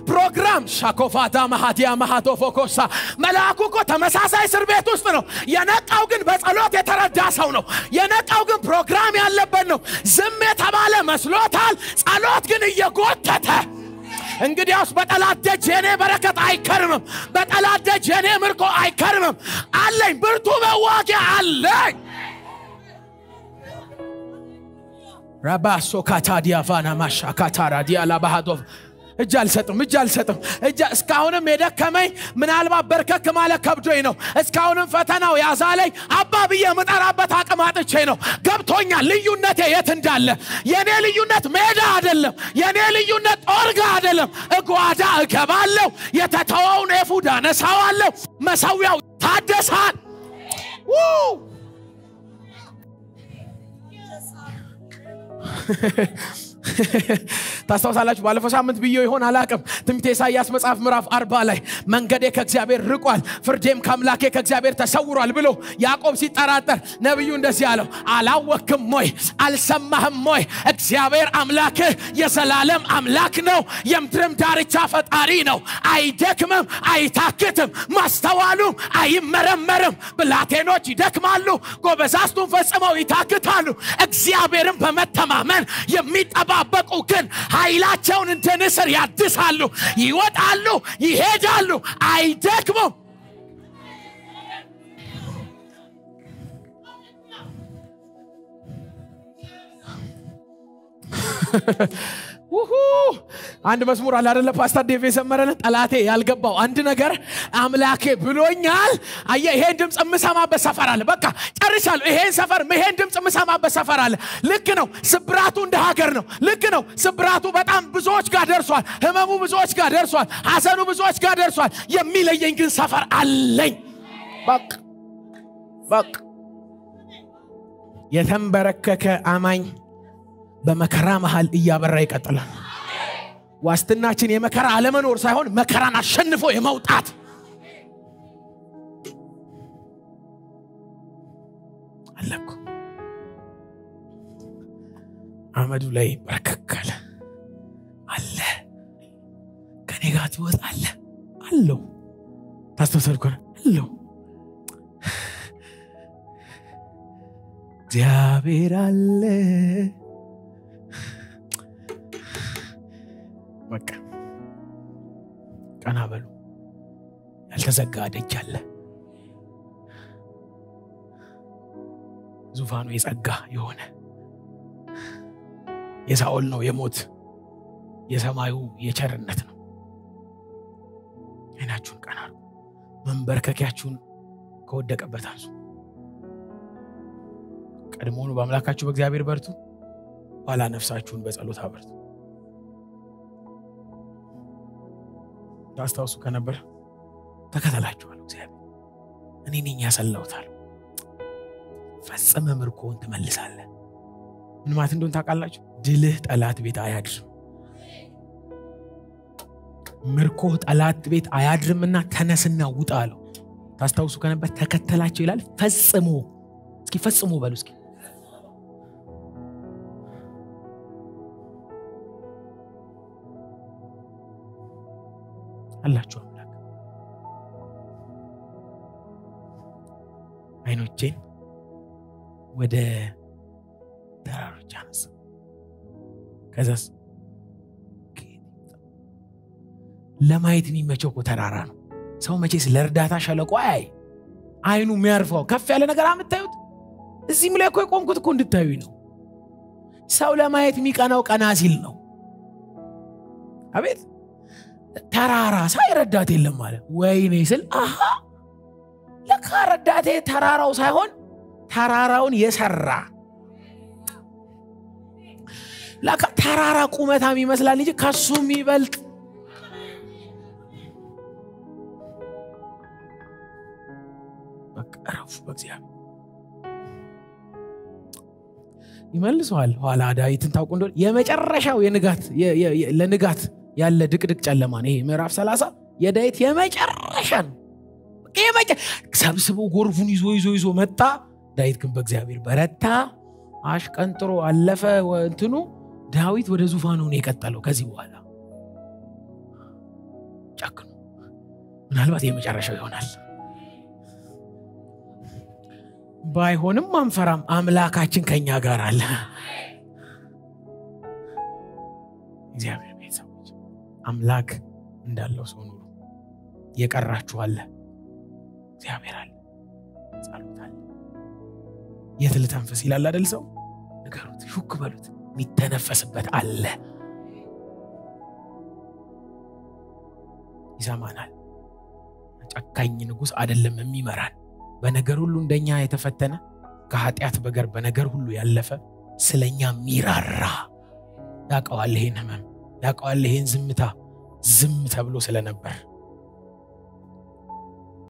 ፕሮግራም ሻኮፋታ ማሃቲያ ማሃቶ ፎኮሳ መልአኩ እኮ ተመሳሳይ እስር ቤት ውስጥ ነው የነቃው ግን በጸሎት የተረዳ ሰው ነው የነቃው ግን ፕሮግራም ያለበት ነው ዝም የተባለ መስሎታል ጸሎት ግን እየጎተተ እንግዲያውስ በጠላት ደጅ የኔ በረከት አይከርምም በጠላት ደጅ የኔ ምርኮ አይከርምም አለኝ ብርቱ መዋጊያ አለኝ ራባሶ ካታዲያ ቫና ማሻ ካታራዲያ ላባሃዶቭ እጃል ሰጥም እጃ እስካሁንም የደከመኝ ምናልባት በርከክ ማለት ከብዶኝ ነው እስካሁንም ፈተናው ያዛለኝ አባብዬ መጣራበት አቅማጥቼ ነው ገብቶኛል ልዩነቴ የት እንዳለ የኔ ልዩነት ሜዳ አይደለም የኔ ልዩነት ኦርጋ አይደለም እጓዳ እገባለሁ የተተወውን ኤፉዳ ነሳዋለሁ መሰዊያው ታደሳል ታስተውሳላችሁ ባለፈው ሳምንት ብዬ ይሆን አላቀም ትንቢተ ኢሳይያስ መጽሐፍ ምዕራፍ 40 ላይ መንገዴ ከእግዚአብሔር ርቋል ፍርዴም ከአምላኬ ከእግዚአብሔር ተሰውሯል ብሎ ያዕቆብ ሲጠራጠር ነብዩ እንደዚህ አለው አላወቅም ወይ አልሰማህም ወይ እግዚአብሔር አምላክህ የዘላለም አምላክ ነው የምድርም ዳርቻ ፈጣሪ ነው አይደክምም አይታክትም ማስተዋሉም አይመረመርም ብላቴኖች ይደክማሉ ጎበዛዝቱም ፈጽመው ይታክታሉ እግዚአብሔርን በመተማመን የሚጠባበቁ ግን ኃይላቸውን እንደ ንስር ያድሳሉ ይወጣሉ ይሄዳሉ አይደክሙም አንድ መስሙር አለ አይደለ ፓስተር ዴቭ የሰመረን ጠላቴ ያልገባው አንድ ነገር አምላኬ ብሎኛል አየ ይሄን ድምጽ ምሰማበት ሰፈር አለ በቃ ጨርሻለሁ ይሄን ሰፈር ይሄን ድምጽ ምሰማበት ሰፈር አለ ልክ ነው ስብራቱ እንደ ሀገር ነው ልክ ነው ስብራቱ በጣም ብዙዎች ጋር ደርሷል ህመሙ ብዙዎች ጋር ደርሷል ሐዘኑ ብዙዎች ጋር ደርሷል የሚለየኝ ግን ሰፈር አለኝ በቃ የተንበረከከ አማኝ በመከራ መሃል እያበራ ይቀጥላል ዋስትናችን የመከራ አለመኖር ሳይሆን መከራን አሸንፎ የመውጣት አለኩ አመዱ ላይ በረከከለ አለ ከኔ ጋር ትወጣለ አለው ታስተሰርኩ አለው እግዚአብሔር አለ በቃ ቀና በሉ ያልተዘጋ ደጅ አለ ዙፋኑ የጸጋ የሆነ የሳኦል ነው የሞት የሰማዩ የቸርነት ነው አይናችሁን ቀና መንበርከኪያችሁን ከወደቀበት አንሱ ቀድሞውኑ በአምላካችሁ በእግዚአብሔር በርቱ ኋላ ነፍሳችሁን በጸሎት አበርቱ ታስታውሱ ከነበር ተከታተላችኋል እግዚአብሔር እኔ ነኝ ያሰላውታል ፈጸመ ምርኮን ተመልሳለ ምን ማለት እንደሆነ ታውቃላችሁ ድልህ ጠላት ቤት አያድርም ምርኮ ጠላት ቤት አያድርምና ተነስና ውጣ አለው ታስታውሱ ከነበር ተከተላቸው ይላል ፈጽሞ እስኪ ፈጽሞ በሉ እስኪ አላችሁ አምላክ አይኖቼን ወደ ተራሮች አነሳ ከዛስ ለማየት የሚመቸው ተራራ ነው ሰው መቼስ ለርዳታ ሸለቆ አይኑ የሚያርፈው ከፍ ያለ ነገር አምታዩት እዚህም ላይ እኮ የቆምኩት እኮ እንድታዩ ነው ሰው ለማየት የሚቀናው ቀና ሲል ነው አቤት ተራራ ሳይረዳት የለም ማለት ወይኔ ስል ለካ ረዳቴ ተራራው ሳይሆን ተራራውን የሰራ ለካ ተራራ ቁመታም ይመስላል እንጂ ከሱም ይበልጥ በቀረፉ በእግዚአብሔር ይመልሰዋል ኋላ ዳዊትን ታውቁ እንደሆነ የመጨረሻው ለንጋት ያለ ድቅድቅ ጨለማ ነው ይሄ ምዕራፍ 30 የዳዊት የመጨረሻ ነው ሰብስቦ ጎርፉን ይዞ መጣ ዳዊት ግን በእግዚአብሔር በረታ አሽቀንጥሮ አለፈ እንትኑ ዳዊት ወደ ዙፋኑ ነው የቀጠለው ከዚህ በኋላ ጫክኑ ምናልባት የመጨረሻው ይሆናል ባይሆንም አንፈራም አምላካችን ከኛ ጋር አለ እግዚአብሔር ቤተሰቦች አምላክ እንዳለው ሰው ኑሩ የቀራችሁ አለ እግዚአብሔር አለ ጸሎት አለ የትልተንፈስ ይላል አይደል ሰው ንገሩት ሹክ በሉት የሚተነፈስበት አለ ይሰማናል ጨካኝ ንጉስ አይደለም የሚመራን በነገር ሁሉ እንደኛ የተፈተነ ከኃጢአት በገር በነገር ሁሉ ያለፈ ስለኛ ሚራራ ያቀዋል ይሄን ህመም ያቀዋል ይሄን ዝምታ ዝም ተብሎ ስለነበር